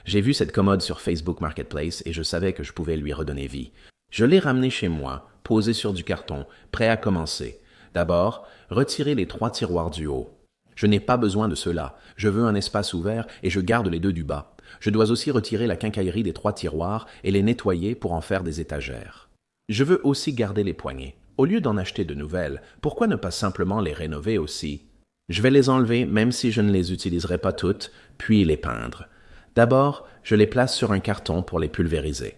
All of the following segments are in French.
J'ai vu cette commode sur Facebook Marketplace et je savais que je pouvais lui redonner vie. Je l'ai ramenée chez moi, posée sur du carton, prêt à commencer. D'abord, retirer les 3 tiroirs du haut. Je n'ai pas besoin de cela. Je veux un espace ouvert et je garde les 2 du bas. Je dois aussi retirer la quincaillerie des 3 tiroirs et les nettoyer pour en faire des étagères. Je veux aussi garder les poignées. Au lieu d'en acheter de nouvelles, pourquoi ne pas simplement les rénover aussi? Je vais les enlever même si je ne les utiliserai pas toutes, puis les peindre. D'abord, je les place sur un carton pour les pulvériser.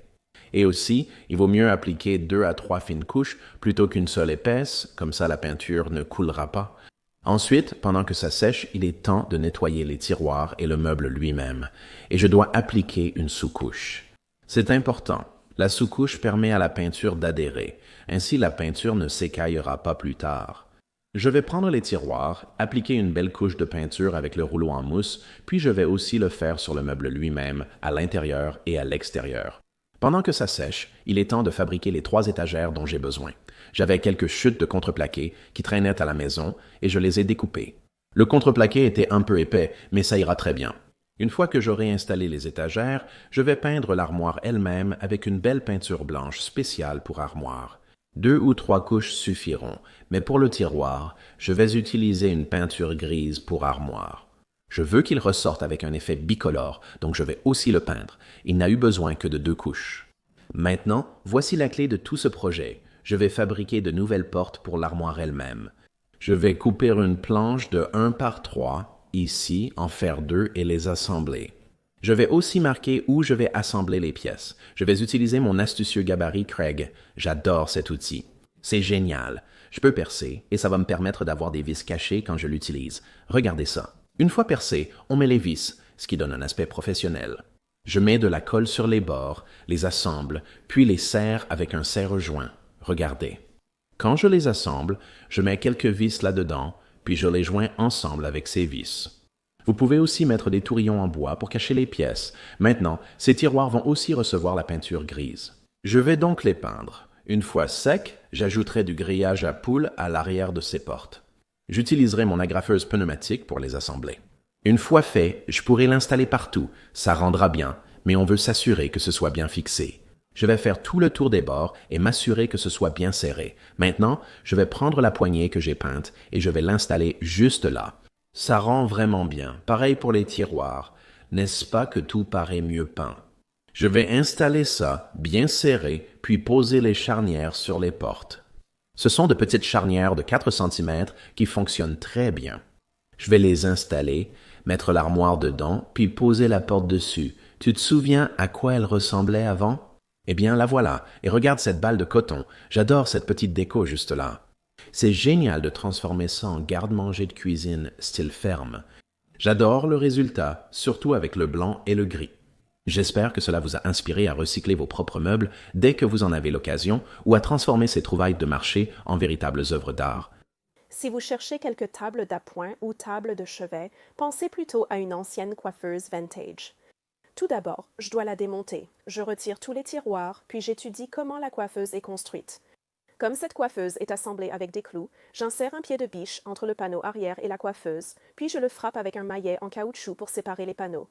Et aussi, il vaut mieux appliquer 2 à 3 fines couches plutôt qu'une seule épaisse, comme ça la peinture ne coulera pas. Ensuite, pendant que ça sèche, il est temps de nettoyer les tiroirs et le meuble lui-même, et je dois appliquer une sous-couche. C'est important. La sous-couche permet à la peinture d'adhérer, ainsi la peinture ne s'écaillera pas plus tard. Je vais prendre les tiroirs, appliquer une belle couche de peinture avec le rouleau en mousse, puis je vais aussi le faire sur le meuble lui-même, à l'intérieur et à l'extérieur. Pendant que ça sèche, il est temps de fabriquer les 3 étagères dont j'ai besoin. J'avais quelques chutes de contreplaqué qui traînaient à la maison et je les ai découpées. Le contreplaqué était un peu épais, mais ça ira très bien. Une fois que j'aurai installé les étagères, je vais peindre l'armoire elle-même avec une belle peinture blanche spéciale pour armoire. 2 ou 3 couches suffiront, mais pour le tiroir, je vais utiliser une peinture grise pour armoire. Je veux qu'il ressorte avec un effet bicolore, donc je vais aussi le peindre. Il n'a eu besoin que de 2 couches. Maintenant, voici la clé de tout ce projet. Je vais fabriquer de nouvelles portes pour l'armoire elle-même. Je vais couper une planche de 1 par 3, ici, en faire 2 et les assembler. Je vais aussi marquer où je vais assembler les pièces. Je vais utiliser mon astucieux gabarit Craig. J'adore cet outil. C'est génial. Je peux percer et ça va me permettre d'avoir des vis cachées quand je l'utilise. Regardez ça. Une fois percé, on met les vis, ce qui donne un aspect professionnel. Je mets de la colle sur les bords, les assemble, puis les serre avec un serre-joint. Regardez. Quand je les assemble, je mets quelques vis là-dedans, puis je les joins ensemble avec ces vis. Vous pouvez aussi mettre des tourillons en bois pour cacher les pièces. Maintenant, ces tiroirs vont aussi recevoir la peinture grise. Je vais donc les peindre. Une fois secs, j'ajouterai du grillage à poules à l'arrière de ces portes. J'utiliserai mon agrafeuse pneumatique pour les assembler. Une fois fait, je pourrai l'installer partout. Ça rendra bien, mais on veut s'assurer que ce soit bien fixé. Je vais faire tout le tour des bords et m'assurer que ce soit bien serré. Maintenant, je vais prendre la poignée que j'ai peinte et je vais l'installer juste là. Ça rend vraiment bien. Pareil pour les tiroirs. N'est-ce pas que tout paraît mieux peint? Je vais installer ça, bien serré, puis poser les charnières sur les portes. Ce sont de petites charnières de 4 cm qui fonctionnent très bien. Je vais les installer, mettre l'armoire dedans, puis poser la porte dessus. Tu te souviens à quoi elle ressemblait avant? Eh bien, la voilà, et regarde cette balle de coton. J'adore cette petite déco juste là. C'est génial de transformer ça en garde-manger de cuisine style ferme. J'adore le résultat, surtout avec le blanc et le gris. J'espère que cela vous a inspiré à recycler vos propres meubles dès que vous en avez l'occasion ou à transformer ces trouvailles de marché en véritables œuvres d'art. Si vous cherchez quelques tables d'appoint ou tables de chevet, pensez plutôt à une ancienne coiffeuse vintage. Tout d'abord, je dois la démonter. Je retire tous les tiroirs, puis j'étudie comment la coiffeuse est construite. Comme cette coiffeuse est assemblée avec des clous, j'insère un pied de biche entre le panneau arrière et la coiffeuse, puis je le frappe avec un maillet en caoutchouc pour séparer les panneaux.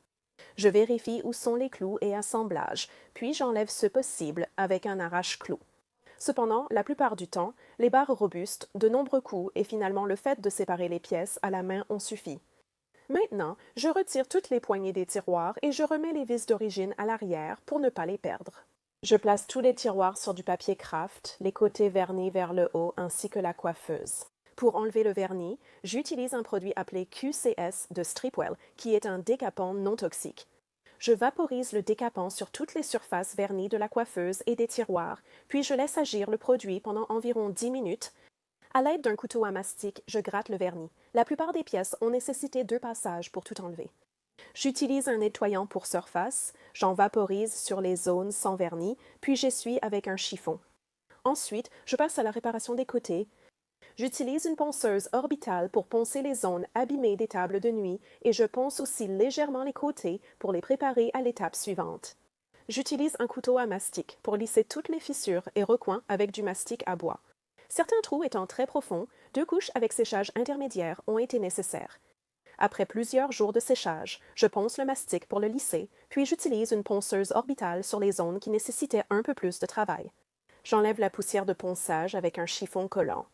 Je vérifie où sont les clous et assemblages, puis j'enlève ceux possibles avec un arrache-clous. Cependant, la plupart du temps, les barres robustes, de nombreux coups et finalement le fait de séparer les pièces à la main ont suffi. Maintenant, je retire toutes les poignées des tiroirs et je remets les vis d'origine à l'arrière pour ne pas les perdre. Je place tous les tiroirs sur du papier craft, les côtés vernis vers le haut ainsi que la coiffeuse. Pour enlever le vernis, j'utilise un produit appelé QCS de Stripwell, qui est un décapant non toxique. Je vaporise le décapant sur toutes les surfaces vernies de la coiffeuse et des tiroirs, puis je laisse agir le produit pendant environ 10 minutes. À l'aide d'un couteau à mastic, je gratte le vernis. La plupart des pièces ont nécessité 2 passages pour tout enlever. J'utilise un nettoyant pour surface, j'en vaporise sur les zones sans vernis, puis j'essuie avec un chiffon. Ensuite, je passe à la réparation des côtés. J'utilise une ponceuse orbitale pour poncer les zones abîmées des tables de nuit et je ponce aussi légèrement les côtés pour les préparer à l'étape suivante. J'utilise un couteau à mastic pour lisser toutes les fissures et recoins avec du mastic à bois. Certains trous étant très profonds, 2 couches avec séchage intermédiaire ont été nécessaires. Après plusieurs jours de séchage, je ponce le mastic pour le lisser, puis j'utilise une ponceuse orbitale sur les zones qui nécessitaient un peu plus de travail. J'enlève la poussière de ponçage avec un chiffon collant.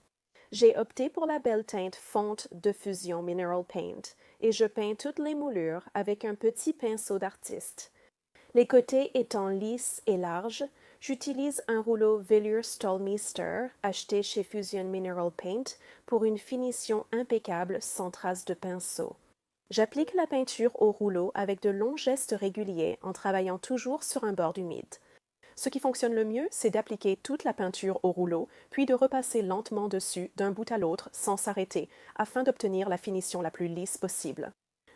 J'ai opté pour la belle teinte fonte de fusion Mineral Paint et je peins toutes les moulures avec un petit pinceau d'artiste. Les côtés étant lisses et larges, j'utilise un rouleau Velour Stolmeester acheté chez Fusion Mineral Paint pour une finition impeccable sans trace de pinceau. J'applique la peinture au rouleau avec de longs gestes réguliers en travaillant toujours sur un bord humide. Ce qui fonctionne le mieux, c'est d'appliquer toute la peinture au rouleau, puis de repasser lentement dessus d'un bout à l'autre sans s'arrêter, afin d'obtenir la finition la plus lisse possible.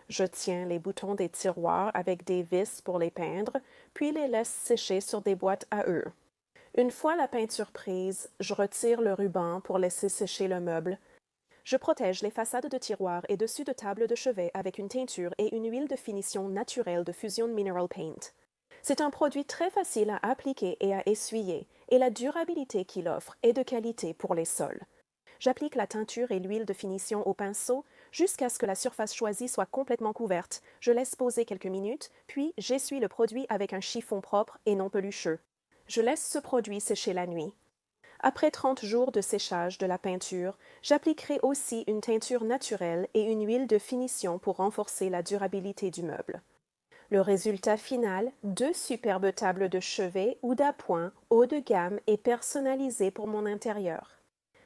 Je tiens les boutons des tiroirs avec des vis pour les peindre, puis les laisse sécher sur des boîtes à eux. Une fois la peinture prise, je retire le ruban pour laisser sécher le meuble. Je protège les façades de tiroirs et dessus de tables de chevet avec une teinture et une huile de finition naturelle de Fusion Mineral Paint. C'est un produit très facile à appliquer et à essuyer, et la durabilité qu'il offre est de qualité pour les sols. J'applique la teinture et l'huile de finition au pinceau jusqu'à ce que la surface choisie soit complètement couverte. Je laisse poser quelques minutes, puis j'essuie le produit avec un chiffon propre et non pelucheux. Je laisse ce produit sécher la nuit. Après 30 jours de séchage de la peinture, j'appliquerai aussi une teinture naturelle et une huile de finition pour renforcer la durabilité du meuble. Le résultat final, 2 superbes tables de chevet ou d'appoint haut de gamme et personnalisées pour mon intérieur.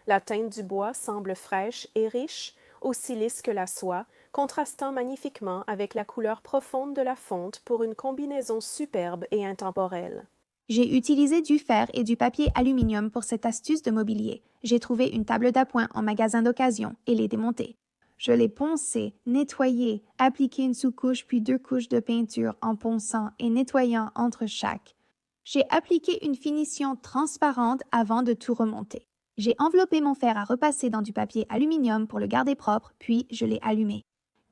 La teinte du bois semble fraîche et riche, aussi lisse que la soie, contrastant magnifiquement avec la couleur profonde de la fonte pour une combinaison superbe et intemporelle. J'ai utilisé du fer et du papier aluminium pour cette astuce de mobilier. J'ai trouvé une table d'appoint en magasin d'occasion et l'ai démontée. Je l'ai poncée, nettoyée, appliqué une sous-couche puis 2 couches de peinture en ponçant et nettoyant entre chaque. J'ai appliqué une finition transparente avant de tout remonter. J'ai enveloppé mon fer à repasser dans du papier aluminium pour le garder propre, puis je l'ai allumé.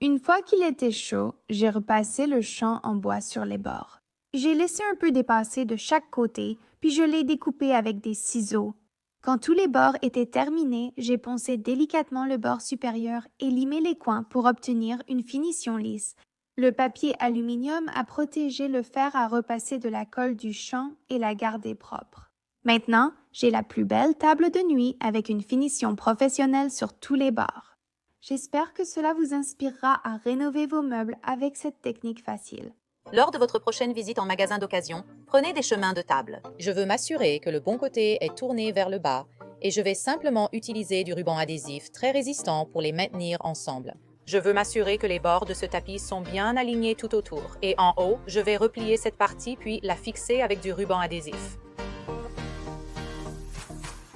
Une fois qu'il était chaud, j'ai repassé le champ en bois sur les bords. J'ai laissé un peu dépasser de chaque côté, puis je l'ai découpé avec des ciseaux. Quand tous les bords étaient terminés, j'ai poncé délicatement le bord supérieur et limé les coins pour obtenir une finition lisse. Le papier aluminium a protégé le fer à repasser de la colle du champ et l'a gardé propre. Maintenant, j'ai la plus belle table de nuit avec une finition professionnelle sur tous les bords. J'espère que cela vous inspirera à rénover vos meubles avec cette technique facile. Lors de votre prochaine visite en magasin d'occasion, prenez des chemins de table. Je veux m'assurer que le bon côté est tourné vers le bas et je vais simplement utiliser du ruban adhésif très résistant pour les maintenir ensemble. Je veux m'assurer que les bords de ce tapis sont bien alignés tout autour et en haut, je vais replier cette partie puis la fixer avec du ruban adhésif.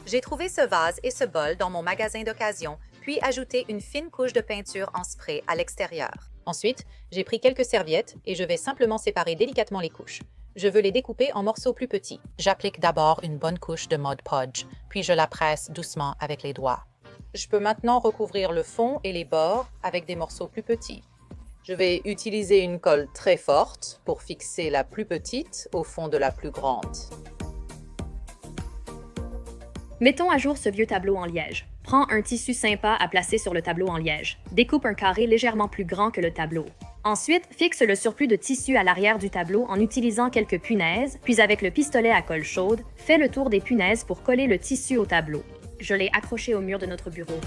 J'ai trouvé ce vase et ce bol dans mon magasin d'occasion, puis ajouté une fine couche de peinture en spray à l'extérieur. Ensuite, j'ai pris quelques serviettes et je vais simplement séparer délicatement les couches. Je veux les découper en morceaux plus petits. J'applique d'abord une bonne couche de Mod Podge, puis je la presse doucement avec les doigts. Je peux maintenant recouvrir le fond et les bords avec des morceaux plus petits. Je vais utiliser une colle très forte pour fixer la plus petite au fond de la plus grande. Mettons à jour ce vieux tableau en liège. Prends un tissu sympa à placer sur le tableau en liège. Découpe un carré légèrement plus grand que le tableau. Ensuite, fixe le surplus de tissu à l'arrière du tableau en utilisant quelques punaises, puis avec le pistolet à colle chaude, fais le tour des punaises pour coller le tissu au tableau. Je l'ai accroché au mur de notre bureau.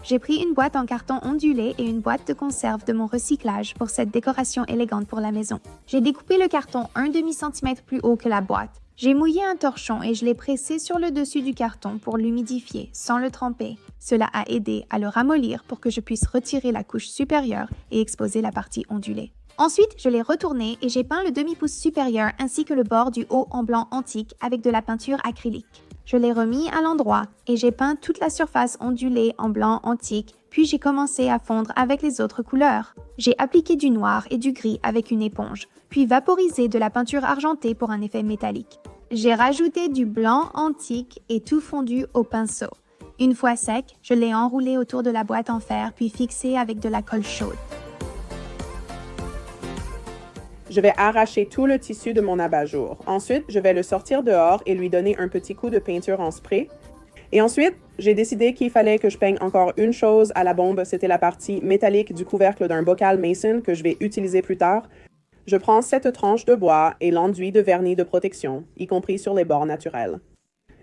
J'ai pris une boîte en carton ondulé et une boîte de conserve de mon recyclage pour cette décoration élégante pour la maison. J'ai découpé le carton 1/2 centimètre plus haut que la boîte. J'ai mouillé un torchon et je l'ai pressé sur le dessus du carton pour l'humidifier sans le tremper. Cela a aidé à le ramollir pour que je puisse retirer la couche supérieure et exposer la partie ondulée. Ensuite, je l'ai retourné et j'ai peint le demi-pouce supérieur ainsi que le bord du haut en blanc antique avec de la peinture acrylique. Je l'ai remis à l'endroit et j'ai peint toute la surface ondulée en blanc antique, puis j'ai commencé à fondre avec les autres couleurs. J'ai appliqué du noir et du gris avec une éponge, puis vaporisé de la peinture argentée pour un effet métallique. J'ai rajouté du blanc antique et tout fondu au pinceau. Une fois sec, je l'ai enroulé autour de la boîte en fer puis fixé avec de la colle chaude. Je vais arracher tout le tissu de mon abat-jour. Ensuite, je vais le sortir dehors et lui donner un petit coup de peinture en spray. Et ensuite, j'ai décidé qu'il fallait que je peigne encore une chose à la bombe. C'était la partie métallique du couvercle d'un bocal Mason que je vais utiliser plus tard. Je prends cette tranche de bois et l'enduit de vernis de protection, y compris sur les bords naturels.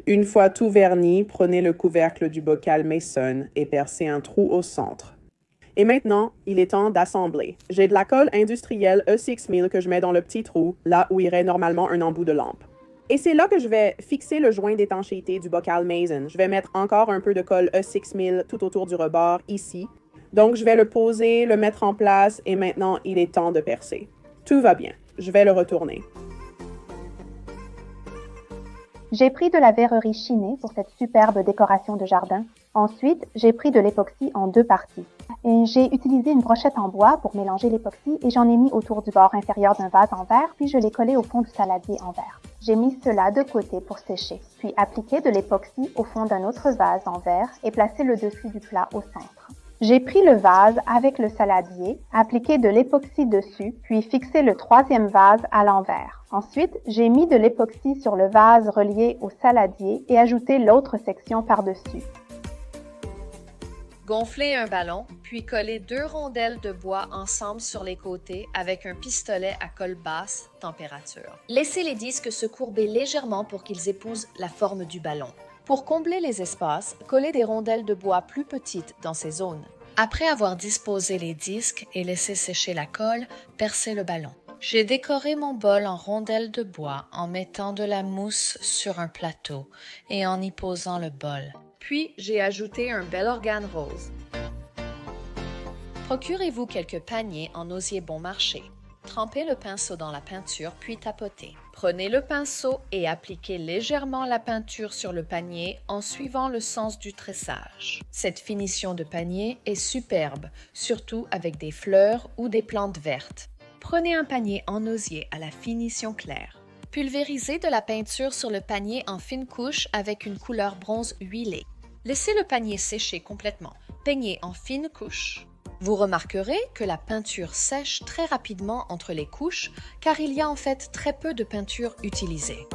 Une fois tout verni, prenez le couvercle du bocal Mason et percez un trou au centre. Et maintenant, il est temps d'assembler. J'ai de la colle industrielle E6000 que je mets dans le petit trou, là où irait normalement un embout de lampe. Et c'est là que je vais fixer le joint d'étanchéité du bocal Mason. Je vais mettre encore un peu de colle E6000 tout autour du rebord, ici. Donc, je vais le poser, le mettre en place, et maintenant, il est temps de percer. Tout va bien. Je vais le retourner. J'ai pris de la verrerie chinée pour cette superbe décoration de jardin. Ensuite, j'ai pris de l'époxy en 2 parties. Et j'ai utilisé une brochette en bois pour mélanger l'époxy et j'en ai mis autour du bord inférieur d'un vase en verre, puis je l'ai collé au fond du saladier en verre. J'ai mis cela de côté pour sécher, puis appliqué de l'époxy au fond d'un autre vase en verre et placé le dessus du plat au centre. J'ai pris le vase avec le saladier, appliqué de l'époxy dessus, puis fixé le 3e vase à l'envers. Ensuite, j'ai mis de l'époxy sur le vase relié au saladier et ajouté l'autre section par-dessus. Gonflez un ballon, puis collez 2 rondelles de bois ensemble sur les côtés avec un pistolet à colle basse température. Laissez les disques se courber légèrement pour qu'ils épousent la forme du ballon. Pour combler les espaces, collez des rondelles de bois plus petites dans ces zones. Après avoir disposé les disques et laissé sécher la colle, percez le ballon. J'ai décoré mon bol en rondelles de bois en mettant de la mousse sur un plateau et en y posant le bol. Puis, j'ai ajouté un bel organe rose. Procurez-vous quelques paniers en osier bon marché. Trempez le pinceau dans la peinture, puis tapotez. Prenez le pinceau et appliquez légèrement la peinture sur le panier en suivant le sens du tressage. Cette finition de panier est superbe, surtout avec des fleurs ou des plantes vertes. Prenez un panier en osier à la finition claire. Pulvérisez de la peinture sur le panier en fines couches avec une couleur bronze huilée. Laissez le panier sécher complètement. Peignez en fines couches. Vous remarquerez que la peinture sèche très rapidement entre les couches car il y a en fait très peu de peinture utilisée.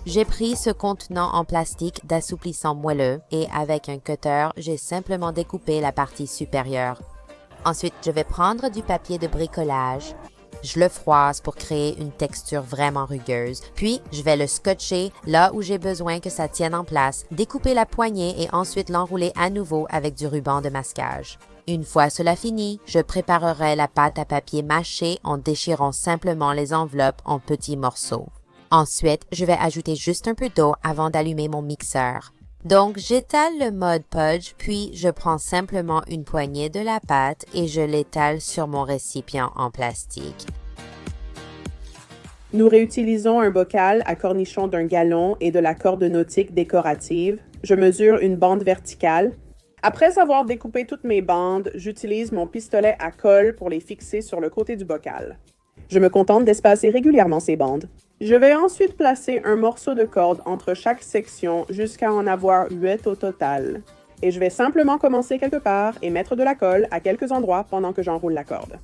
J'ai pris ce contenant en plastique d'assouplissant moelleux et avec un cutter, j'ai simplement découpé la partie supérieure. Ensuite, je vais prendre du papier de bricolage. Je le froisse pour créer une texture vraiment rugueuse. Puis, je vais le scotcher là où j'ai besoin que ça tienne en place, découper la poignée et ensuite l'enrouler à nouveau avec du ruban de masquage. Une fois cela fini, je préparerai la pâte à papier mâchée en déchirant simplement les enveloppes en petits morceaux. Ensuite, je vais ajouter juste un peu d'eau avant d'allumer mon mixeur. Donc, j'étale le mode Podge, puis je prends simplement une poignée de la pâte et je l'étale sur mon récipient en plastique. Nous réutilisons un bocal à cornichons d'1 gallon et de la corde nautique décorative. Je mesure une bande verticale. Après avoir découpé toutes mes bandes, j'utilise mon pistolet à colle pour les fixer sur le côté du bocal. Je me contente d'espacer régulièrement ces bandes. Je vais ensuite placer un morceau de corde entre chaque section jusqu'à en avoir 8 au total. Et je vais simplement commencer quelque part et mettre de la colle à quelques endroits pendant que j'enroule la corde.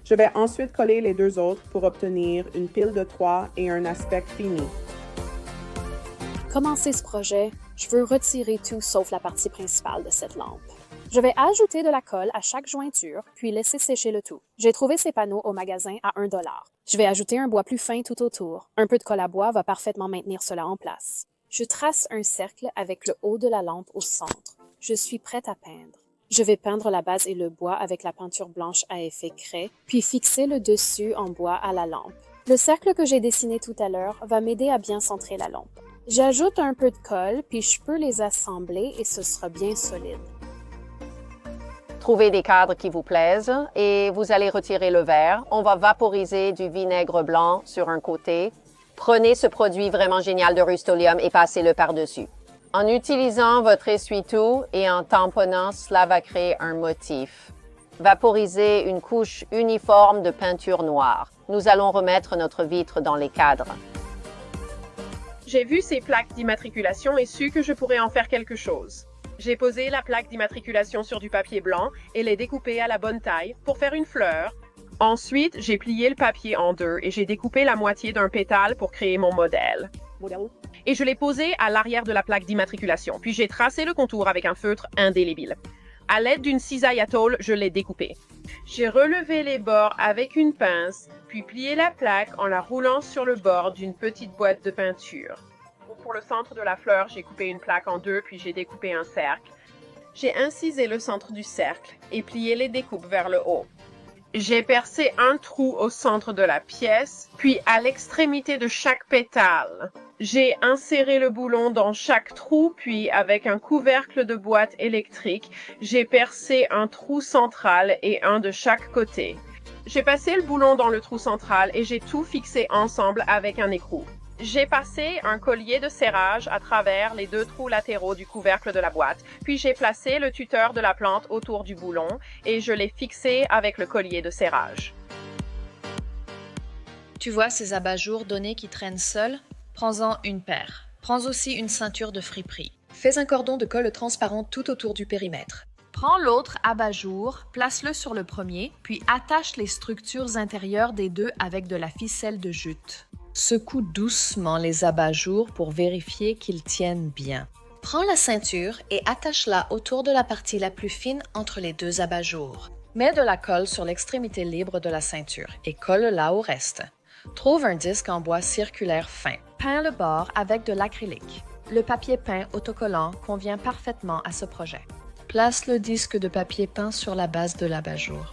Je vais ensuite coller les 2 autres pour obtenir une pile de 3 et un aspect fini. Commencer ce projet, je veux retirer tout sauf la partie principale de cette lampe. Je vais ajouter de la colle à chaque jointure, puis laisser sécher le tout. J'ai trouvé ces panneaux au magasin à 1 $. Je vais ajouter un bois plus fin tout autour. Un peu de colle à bois va parfaitement maintenir cela en place. Je trace un cercle avec le haut de la lampe au centre. Je suis prête à peindre. Je vais peindre la base et le bois avec la peinture blanche à effet craie, puis fixer le dessus en bois à la lampe. Le cercle que j'ai dessiné tout à l'heure va m'aider à bien centrer la lampe. J'ajoute un peu de colle, puis je peux les assembler et ce sera bien solide. Trouvez des cadres qui vous plaisent et vous allez retirer le verre. On va vaporiser du vinaigre blanc sur un côté. Prenez ce produit vraiment génial de Rust-Oleum et passez-le par-dessus. En utilisant votre essuie-tout et en tamponnant, cela va créer un motif. Vaporisez une couche uniforme de peinture noire. Nous allons remettre notre vitre dans les cadres. J'ai vu ces plaques d'immatriculation et su que je pourrais en faire quelque chose. J'ai posé la plaque d'immatriculation sur du papier blanc et l'ai découpée à la bonne taille pour faire une fleur. Ensuite, j'ai plié le papier en 2 et j'ai découpé la moitié d'un pétale pour créer mon modèle. et je l'ai posé à l'arrière de la plaque d'immatriculation, puis j'ai tracé le contour avec un feutre indélébile. À l'aide d'une cisaille à tôle, je l'ai découpé. J'ai relevé les bords avec une pince, puis plié la plaque en la roulant sur le bord d'une petite boîte de peinture. Pour le centre de la fleur, j'ai coupé une plaque en deux, puis j'ai découpé un cercle. J'ai incisé le centre du cercle et plié les découpes vers le haut. J'ai percé un trou au centre de la pièce, puis à l'extrémité de chaque pétale. J'ai inséré le boulon dans chaque trou, puis avec un couvercle de boîte électrique, j'ai percé un trou central et un de chaque côté. J'ai passé le boulon dans le trou central et j'ai tout fixé ensemble avec un écrou. J'ai passé un collier de serrage à travers les deux trous latéraux du couvercle de la boîte, puis j'ai placé le tuteur de la plante autour du boulon et je l'ai fixé avec le collier de serrage. Tu vois ces abat-jours donnés qui traînent seuls? Prends-en une paire. Prends aussi une ceinture de friperie. Fais un cordon de colle transparent tout autour du périmètre. Prends l'autre abat-jour, place-le sur le premier, puis attache les structures intérieures des deux avec de la ficelle de jute. Secoue doucement les abat-jours pour vérifier qu'ils tiennent bien. Prends la ceinture et attache-la autour de la partie la plus fine entre les deux abat-jours. Mets de la colle sur l'extrémité libre de la ceinture et colle-la au reste. Trouve un disque en bois circulaire fin. Peins le bord avec de l'acrylique. Le papier peint autocollant convient parfaitement à ce projet. Place le disque de papier peint sur la base de l'abat-jour.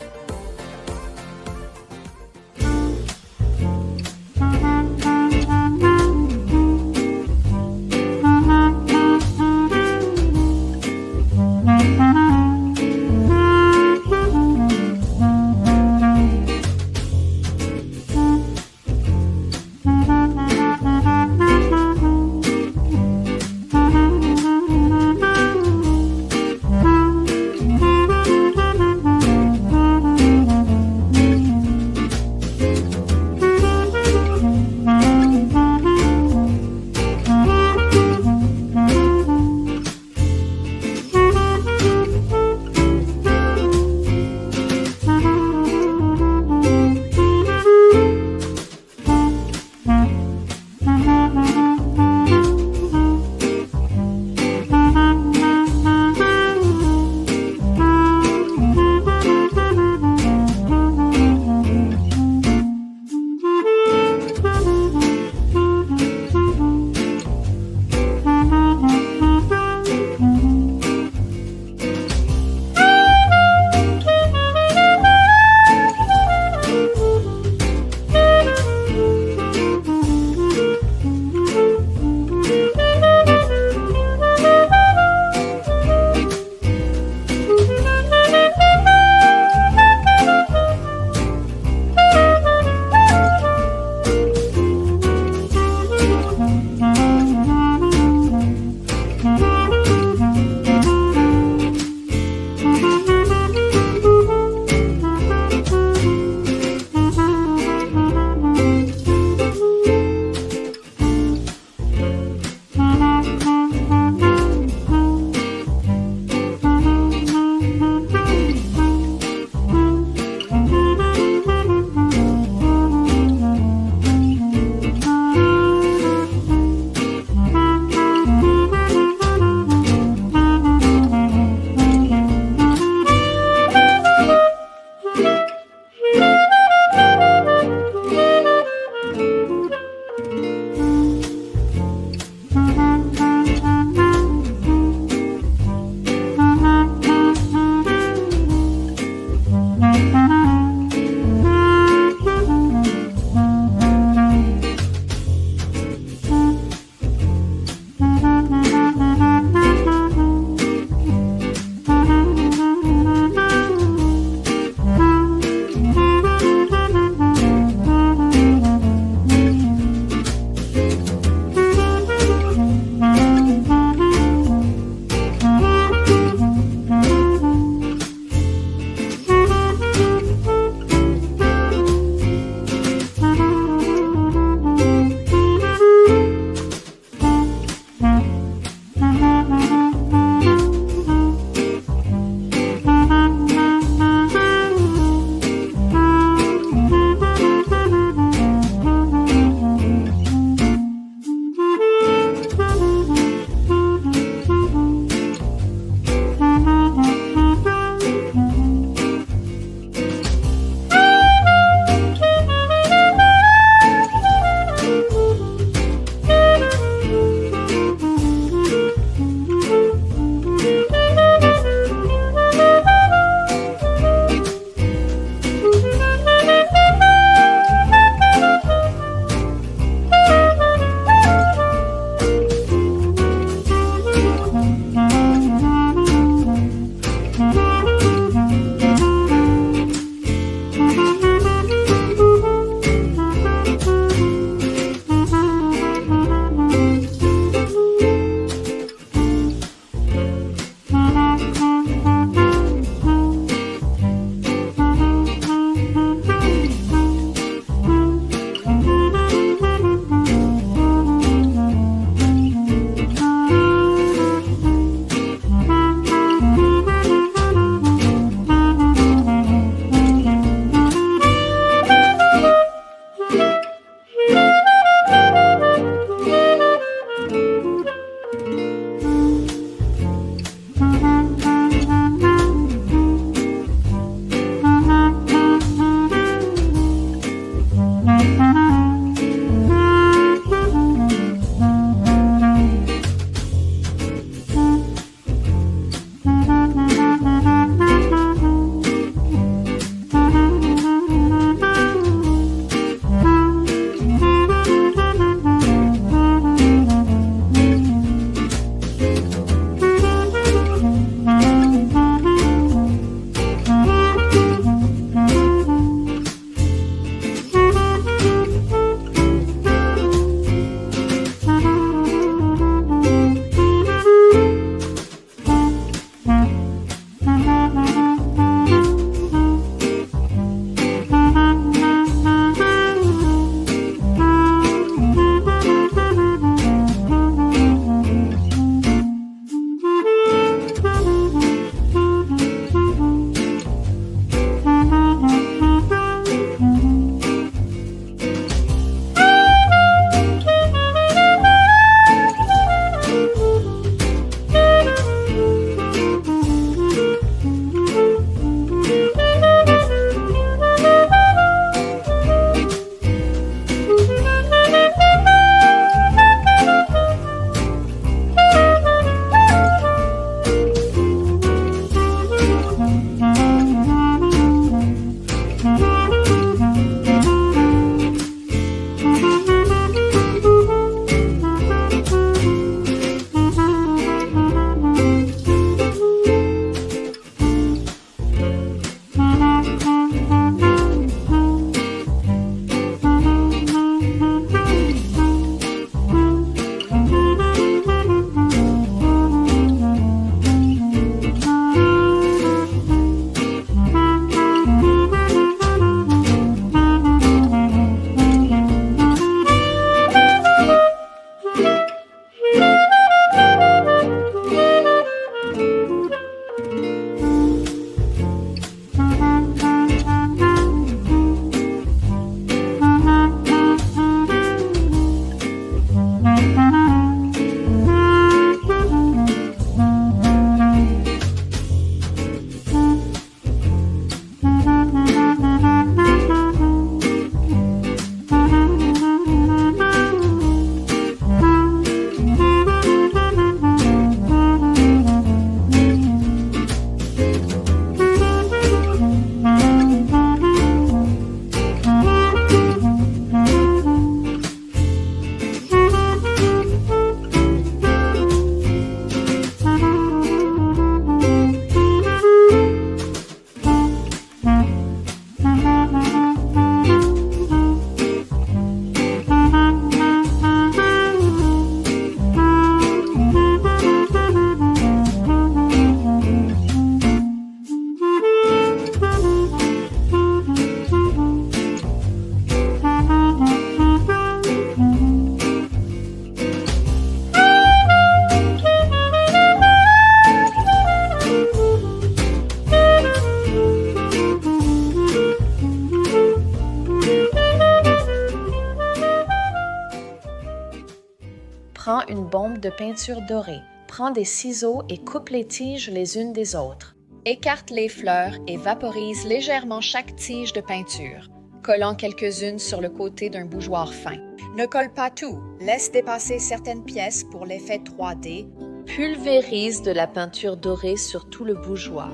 Prends une bombe de peinture dorée. Prends des ciseaux et coupe les tiges les unes des autres. Écarte les fleurs et vaporise légèrement chaque tige de peinture, collant quelques-unes sur le côté d'un bougeoir fin. Ne colle pas tout, laisse dépasser certaines pièces pour l'effet 3D. Pulvérise de la peinture dorée sur tout le bougeoir.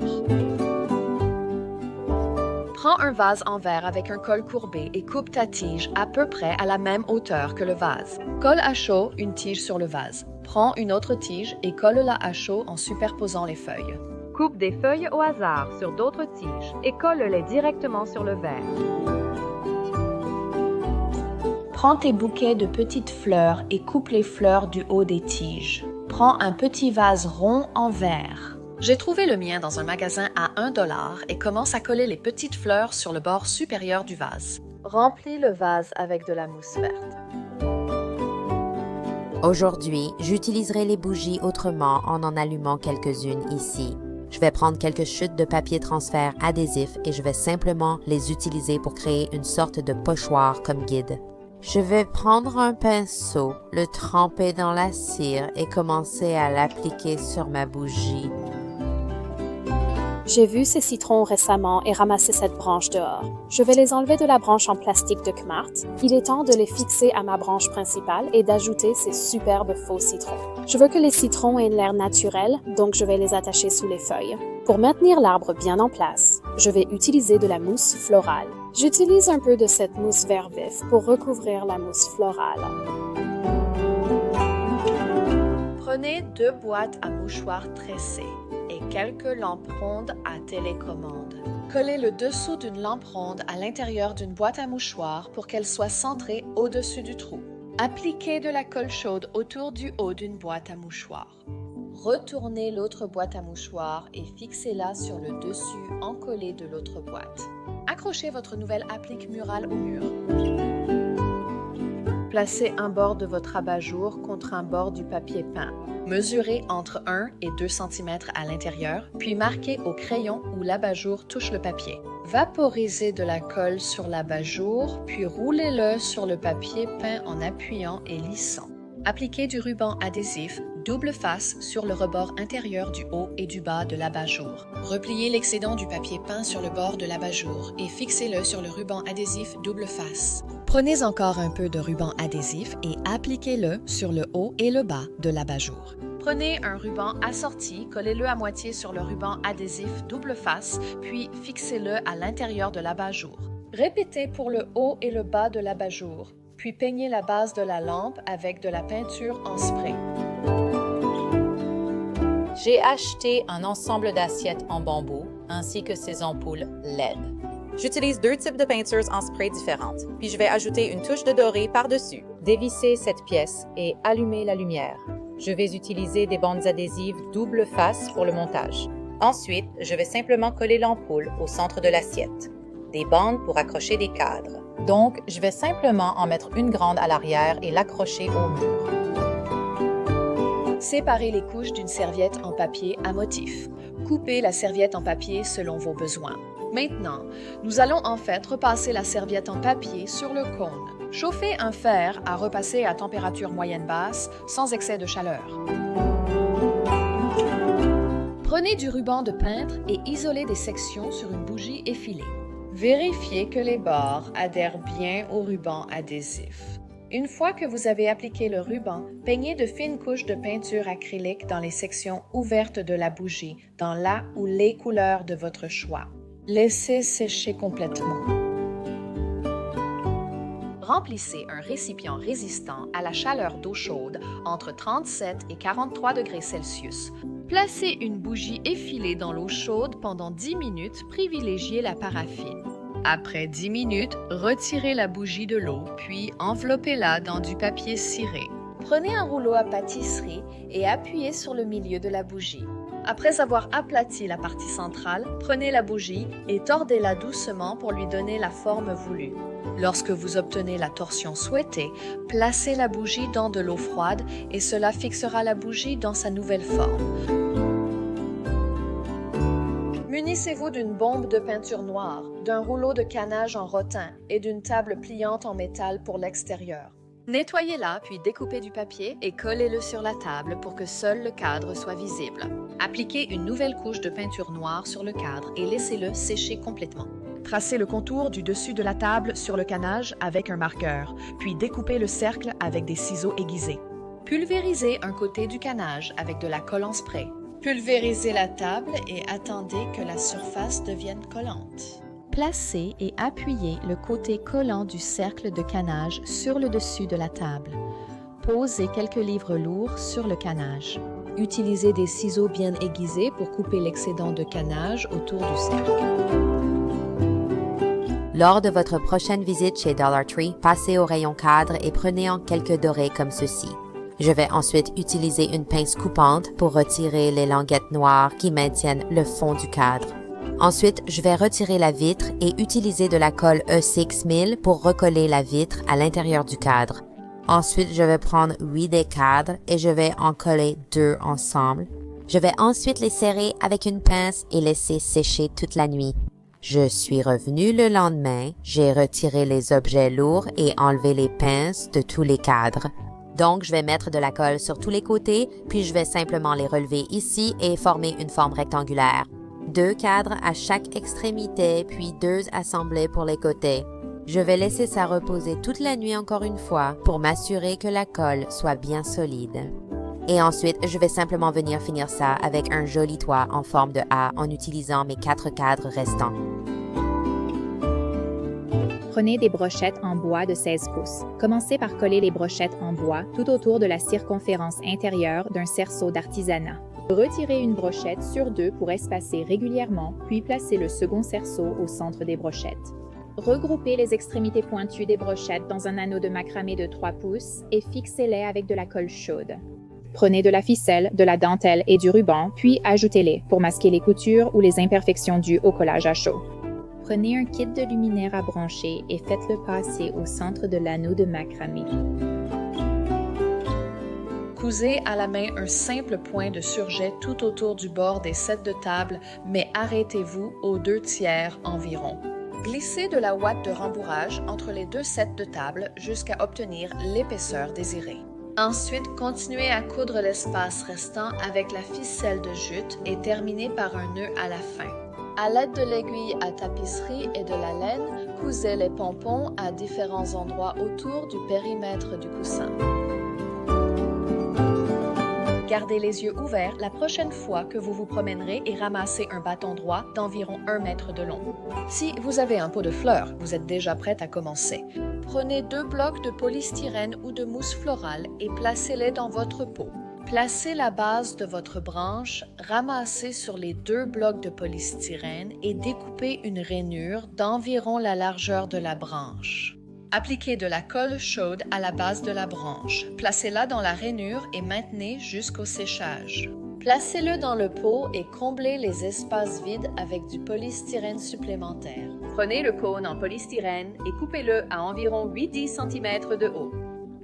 Prends un vase en verre avec un col courbé et coupe ta tige à peu près à la même hauteur que le vase. Colle à chaud une tige sur le vase. Prends une autre tige et colle-la à chaud en superposant les feuilles. Coupe des feuilles au hasard sur d'autres tiges et colle-les directement sur le verre. Prends tes bouquets de petites fleurs et coupe les fleurs du haut des tiges. Prends un petit vase rond en verre. J'ai trouvé le mien dans un magasin à $1 et commence à coller les petites fleurs sur le bord supérieur du vase. Remplis le vase avec de la mousse verte. Aujourd'hui, j'utiliserai les bougies autrement en allumant quelques-unes ici. Je vais prendre quelques chutes de papier transfert adhésif et je vais simplement les utiliser pour créer une sorte de pochoir comme guide. Je vais prendre un pinceau, le tremper dans la cire et commencer à l'appliquer sur ma bougie. J'ai vu ces citrons récemment et ramassé cette branche dehors. Je vais les enlever de la branche en plastique de Kmart. Il est temps de les fixer à ma branche principale et d'ajouter ces superbes faux citrons. Je veux que les citrons aient l'air naturel, donc je vais les attacher sous les feuilles. Pour maintenir l'arbre bien en place, je vais utiliser de la mousse florale. J'utilise un peu de cette mousse vert vif pour recouvrir la mousse florale. Prenez 2 boîtes à mouchoirs tressés et quelques lampes rondes à télécommande. Collez le dessous d'une lampe ronde à l'intérieur d'une boîte à mouchoirs pour qu'elle soit centrée au-dessus du trou. Appliquez de la colle chaude autour du haut d'une boîte à mouchoirs. Retournez l'autre boîte à mouchoirs et fixez-la sur le dessus encollé de l'autre boîte. Accrochez votre nouvelle applique murale au mur. Placez un bord de votre abat-jour contre un bord du papier peint. Mesurez entre 1 et 2 cm à l'intérieur, puis marquez au crayon où l'abat-jour touche le papier. Vaporisez de la colle sur l'abat-jour, puis roulez-le sur le papier peint en appuyant et lissant. Appliquez du ruban adhésif double face sur le rebord intérieur du haut et du bas de l'abat-jour. Repliez l'excédent du papier peint sur le bord de l'abat-jour et fixez-le sur le ruban adhésif double face. Prenez encore un peu de ruban adhésif et appliquez-le sur le haut et le bas de l'abat-jour. Prenez un ruban assorti, collez-le à moitié sur le ruban adhésif double face, puis fixez-le à l'intérieur de l'abat-jour. Répétez pour le haut et le bas de l'abat-jour, puis peignez la base de la lampe avec de la peinture en spray. J'ai acheté un ensemble d'assiettes en bambou ainsi que ces ampoules LED. J'utilise 2 types de peintures en spray différentes, puis je vais ajouter une touche de doré par-dessus. Dévissez cette pièce et allumez la lumière. Je vais utiliser des bandes adhésives double face pour le montage. Ensuite, je vais simplement coller l'ampoule au centre de l'assiette. Des bandes pour accrocher des cadres. Donc, je vais simplement en mettre une grande à l'arrière et l'accrocher au mur. Séparez les couches d'une serviette en papier à motif. Coupez la serviette en papier selon vos besoins. Maintenant, nous allons en fait repasser la serviette en papier sur le cône. Chauffez un fer à repasser à température moyenne-basse sans excès de chaleur. Prenez du ruban de peintre et isolez des sections sur une bougie effilée. Vérifiez que les bords adhèrent bien au ruban adhésif. Une fois que vous avez appliqué le ruban, peignez de fines couches de peinture acrylique dans les sections ouvertes de la bougie, dans la ou les couleurs de votre choix. Laissez sécher complètement. Remplissez un récipient résistant à la chaleur d'eau chaude entre 37 et 43 degrés Celsius. Placez une bougie effilée dans l'eau chaude pendant 10 minutes, privilégiez la paraffine. Après 10 minutes, retirez la bougie de l'eau, puis enveloppez-la dans du papier ciré. Prenez un rouleau à pâtisserie et appuyez sur le milieu de la bougie. Après avoir aplati la partie centrale, prenez la bougie et tordez-la doucement pour lui donner la forme voulue. Lorsque vous obtenez la torsion souhaitée, placez la bougie dans de l'eau froide et cela fixera la bougie dans sa nouvelle forme. Munissez-vous d'une bombe de peinture noire, d'un rouleau de canage en rotin et d'une table pliante en métal pour l'extérieur. Nettoyez-la, puis découpez du papier et collez-le sur la table pour que seul le cadre soit visible. Appliquez une nouvelle couche de peinture noire sur le cadre et laissez-le sécher complètement. Tracez le contour du dessus de la table sur le canage avec un marqueur, puis découpez le cercle avec des ciseaux aiguisés. Pulvérisez un côté du canage avec de la colle en spray. Pulvérisez la table et attendez que la surface devienne collante. Placez et appuyez le côté collant du cercle de canage sur le dessus de la table. Posez quelques livres lourds sur le canage. Utilisez des ciseaux bien aiguisés pour couper l'excédent de canage autour du cercle. Lors de votre prochaine visite chez Dollar Tree, passez au rayon cadre et prenez en quelques dorés comme ceci. Je vais ensuite utiliser une pince coupante pour retirer les languettes noires qui maintiennent le fond du cadre. Ensuite, je vais retirer la vitre et utiliser de la colle E6000 pour recoller la vitre à l'intérieur du cadre. Ensuite, je vais prendre 8 des cadres et je vais en coller 2 ensemble. Je vais ensuite les serrer avec une pince et laisser sécher toute la nuit. Je suis revenu le lendemain, j'ai retiré les objets lourds et enlevé les pinces de tous les cadres. Donc, je vais mettre de la colle sur tous les côtés, puis je vais simplement les relever ici et former une forme rectangulaire. 2 cadres à chaque extrémité, puis 2 assemblés pour les côtés. Je vais laisser ça reposer toute la nuit encore une fois pour m'assurer que la colle soit bien solide. Et ensuite, je vais simplement venir finir ça avec un joli toit en forme de A en utilisant mes 4 cadres restants. Prenez des brochettes en bois de 16 pouces. Commencez par coller les brochettes en bois tout autour de la circonférence intérieure d'un cerceau d'artisanat. Retirez une brochette sur 2 pour espacer régulièrement, puis placez le second cerceau au centre des brochettes. Regroupez les extrémités pointues des brochettes dans un anneau de macramé de 3 pouces et fixez-les avec de la colle chaude. Prenez de la ficelle, de la dentelle et du ruban, puis ajoutez-les pour masquer les coutures ou les imperfections dues au collage à chaud. Prenez un kit de luminaire à brancher et faites-le passer au centre de l'anneau de macramé. Cousez à la main un simple point de surjet tout autour du bord des sets de table, mais arrêtez-vous aux 2/3 environ. Glissez de la ouate de rembourrage entre les 2 sets de table jusqu'à obtenir l'épaisseur désirée. Ensuite, continuez à coudre l'espace restant avec la ficelle de jute et terminez par un nœud à la fin. À l'aide de l'aiguille à tapisserie et de la laine, cousez les pompons à différents endroits autour du périmètre du coussin. Gardez les yeux ouverts la prochaine fois que vous vous promènerez et ramassez un bâton droit d'environ 1 mètre de long. Si vous avez un pot de fleurs, vous êtes déjà prête à commencer. Prenez 2 blocs de polystyrène ou de mousse florale et placez-les dans votre pot. Placez la base de votre branche, ramassez sur les 2 blocs de polystyrène et découpez une rainure d'environ la largeur de la branche. Appliquez de la colle chaude à la base de la branche. Placez-la dans la rainure et maintenez jusqu'au séchage. Placez-le dans le pot et comblez les espaces vides avec du polystyrène supplémentaire. Prenez le cône en polystyrène et coupez-le à environ 8-10 cm de haut.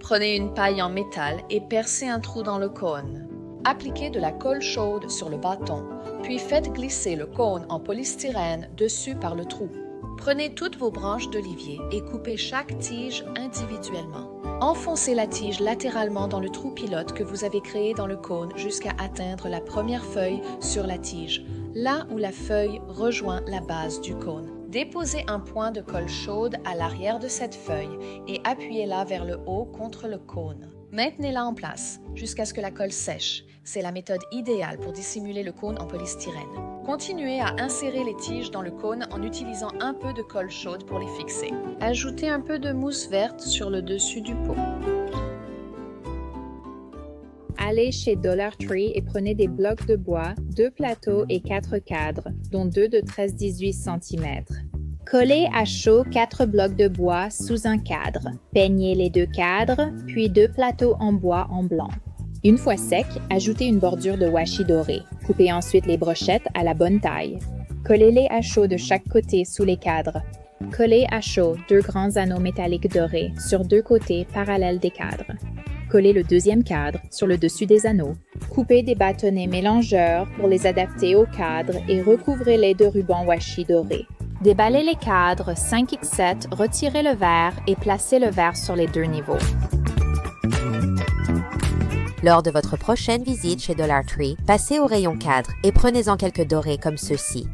Prenez une paille en métal et percez un trou dans le cône. Appliquez de la colle chaude sur le bâton, puis faites glisser le cône en polystyrène dessus par le trou. Prenez toutes vos branches d'olivier et coupez chaque tige individuellement. Enfoncez la tige latéralement dans le trou pilote que vous avez créé dans le cône jusqu'à atteindre la première feuille sur la tige, là où la feuille rejoint la base du cône. Déposez un point de colle chaude à l'arrière de cette feuille et appuyez-la vers le haut contre le cône. Maintenez-la en place jusqu'à ce que la colle sèche. C'est la méthode idéale pour dissimuler le cône en polystyrène. Continuez à insérer les tiges dans le cône en utilisant un peu de colle chaude pour les fixer. Ajoutez un peu de mousse verte sur le dessus du pot. Allez chez Dollar Tree et prenez des blocs de bois, 2 plateaux et 4 cadres, dont 2 de 13-18 cm. Collez à chaud 4 blocs de bois sous un cadre. Peignez les 2 cadres, puis 2 plateaux en bois en blanc. Une fois sec, ajoutez une bordure de washi doré. Coupez ensuite les brochettes à la bonne taille. Collez-les à chaud de chaque côté sous les cadres. Collez à chaud 2 grands anneaux métalliques dorés sur 2 côtés parallèles des cadres. Collez le 2e cadre sur le dessus des anneaux. Coupez des bâtonnets mélangeurs pour les adapter au cadre et recouvrez-les de ruban washi doré. Déballez les cadres 5x7, retirez le verre et placez le verre sur les 2 niveaux. Lors de votre prochaine visite chez Dollar Tree, passez au rayon cadre et prenez-en quelques dorés comme ceux-ci.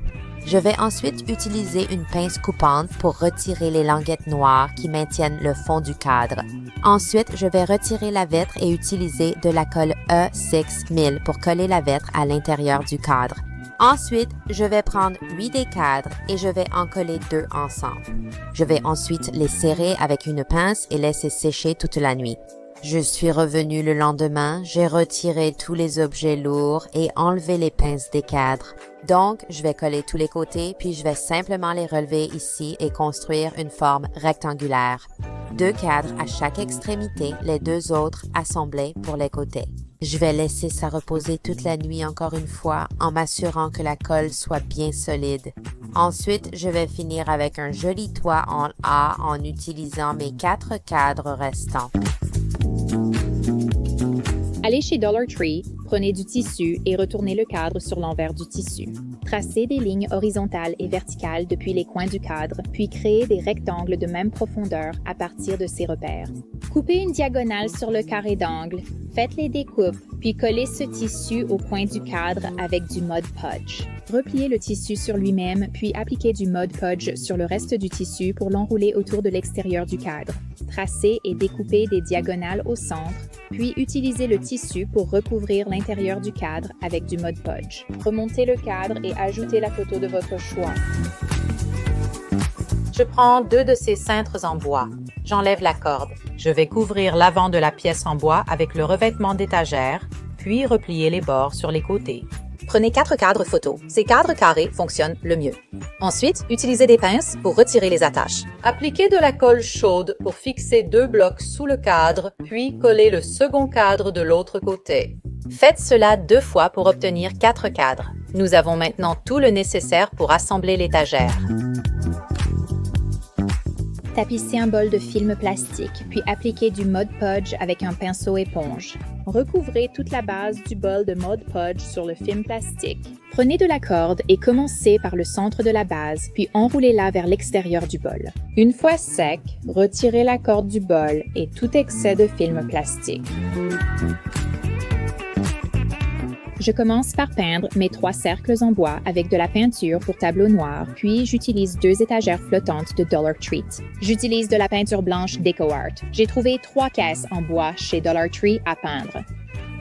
Je vais ensuite utiliser une pince coupante pour retirer les languettes noires qui maintiennent le fond du cadre. Ensuite, je vais retirer la vitre et utiliser de la colle E6000 pour coller la vitre à l'intérieur du cadre. Ensuite, je vais prendre 8 des cadres et je vais en coller 2 ensemble. Je vais ensuite les serrer avec une pince et laisser sécher toute la nuit. Je suis revenu le lendemain, j'ai retiré tous les objets lourds et enlevé les pinces des cadres. Donc, je vais coller tous les côtés, puis je vais simplement les relever ici et construire une forme rectangulaire. 2 cadres à chaque extrémité, les 2 autres assemblés pour les côtés. Je vais laisser ça reposer toute la nuit encore une fois en m'assurant que la colle soit bien solide. Ensuite, je vais finir avec un joli toit en A en utilisant mes 4 cadres restants. Allez chez Dollar Tree, prenez du tissu et retournez le cadre sur l'envers du tissu. Tracez des lignes horizontales et verticales depuis les coins du cadre, puis créez des rectangles de même profondeur à partir de ces repères. Coupez une diagonale sur le carré d'angle, faites les découpes, puis collez ce tissu au coin du cadre avec du Mod Podge. Repliez le tissu sur lui-même, puis appliquez du Mod Podge sur le reste du tissu pour l'enrouler autour de l'extérieur du cadre. Tracez et découpez des diagonales au centre, puis utilisez le tissu pour recouvrir l'intérieur du cadre avec du Mod Podge. Remontez le cadre et ajoutez la photo de votre choix. Je prends 2 de ces cintres en bois. J'enlève la corde. Je vais couvrir l'avant de la pièce en bois avec le revêtement d'étagère, puis replier les bords sur les côtés. Prenez 4 cadres photos. Ces cadres carrés fonctionnent le mieux. Ensuite, utilisez des pinces pour retirer les attaches. Appliquez de la colle chaude pour fixer 2 blocs sous le cadre, puis collez le second cadre de l'autre côté. Faites cela 2 fois pour obtenir 4 cadres. Nous avons maintenant tout le nécessaire pour assembler l'étagère. Tapissez un bol de film plastique, puis appliquez du Mod Podge avec un pinceau éponge. Recouvrez toute la base du bol de Mod Podge sur le film plastique. Prenez de la corde et commencez par le centre de la base, puis enroulez-la vers l'extérieur du bol. Une fois sec, retirez la corde du bol et tout excès de film plastique. Je commence par peindre mes 3 cercles en bois avec de la peinture pour tableau noir, puis j'utilise 2 étagères flottantes de Dollar Tree. J'utilise de la peinture blanche DecoArt. J'ai trouvé 3 caisses en bois chez Dollar Tree à peindre.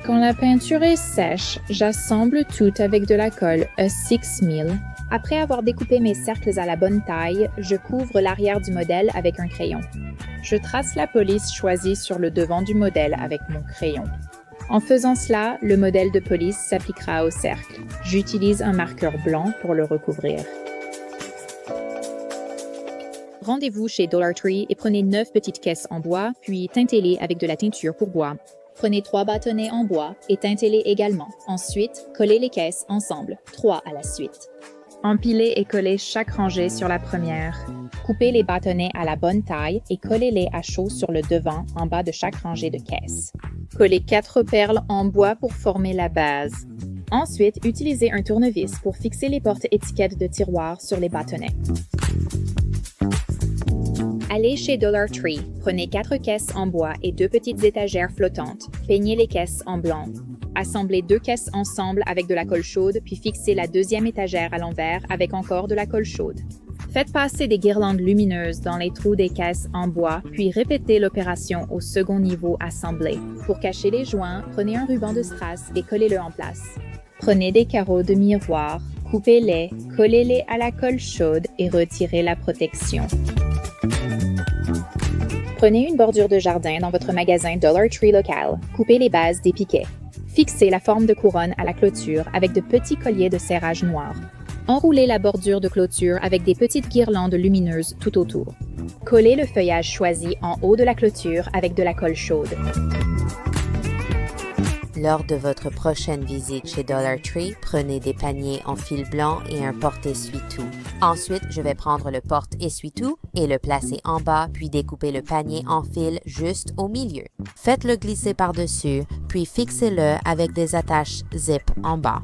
Quand la peinture est sèche, j'assemble tout avec de la colle E6000. Après avoir découpé mes cercles à la bonne taille, je couvre l'arrière du modèle avec un crayon. Je trace la police choisie sur le devant du modèle avec mon crayon. En faisant cela, le modèle de police s'appliquera au cercle. J'utilise un marqueur blanc pour le recouvrir. Rendez-vous chez Dollar Tree et prenez 9 petites caisses en bois, puis teintez-les avec de la teinture pour bois. Prenez 3 bâtonnets en bois et teintez-les également. Ensuite, collez les caisses ensemble, 3 à la suite. Empilez et collez chaque rangée sur la première. Coupez les bâtonnets à la bonne taille et collez-les à chaud sur le devant en bas de chaque rangée de caisses. Collez 4 perles en bois pour former la base. Ensuite, utilisez un tournevis pour fixer les porte-étiquettes de tiroirs sur les bâtonnets. Allez chez Dollar Tree, prenez 4 caisses en bois et 2 petites étagères flottantes. Peignez les caisses en blanc. Assemblez 2 caisses ensemble avec de la colle chaude, puis fixez la deuxième étagère à l'envers avec encore de la colle chaude. Faites passer des guirlandes lumineuses dans les trous des caisses en bois, puis répétez l'opération au second niveau assemblé. Pour cacher les joints, prenez un ruban de strass et collez-le en place. Prenez des carreaux de miroir, coupez-les, collez-les à la colle chaude et retirez la protection. Prenez une bordure de jardin dans votre magasin Dollar Tree local. Coupez les bases des piquets. Fixez la forme de couronne à la clôture avec de petits colliers de serrage noir. Enroulez la bordure de clôture avec des petites guirlandes lumineuses tout autour. Collez le feuillage choisi en haut de la clôture avec de la colle chaude. Lors de votre prochaine visite chez Dollar Tree, prenez des paniers en fil blanc et un porte-essuie-tout. Ensuite, je vais prendre le porte-essuie-tout et le placer en bas, puis découper le panier en fil juste au milieu. Faites-le glisser par-dessus, puis fixez-le avec des attaches zip en bas.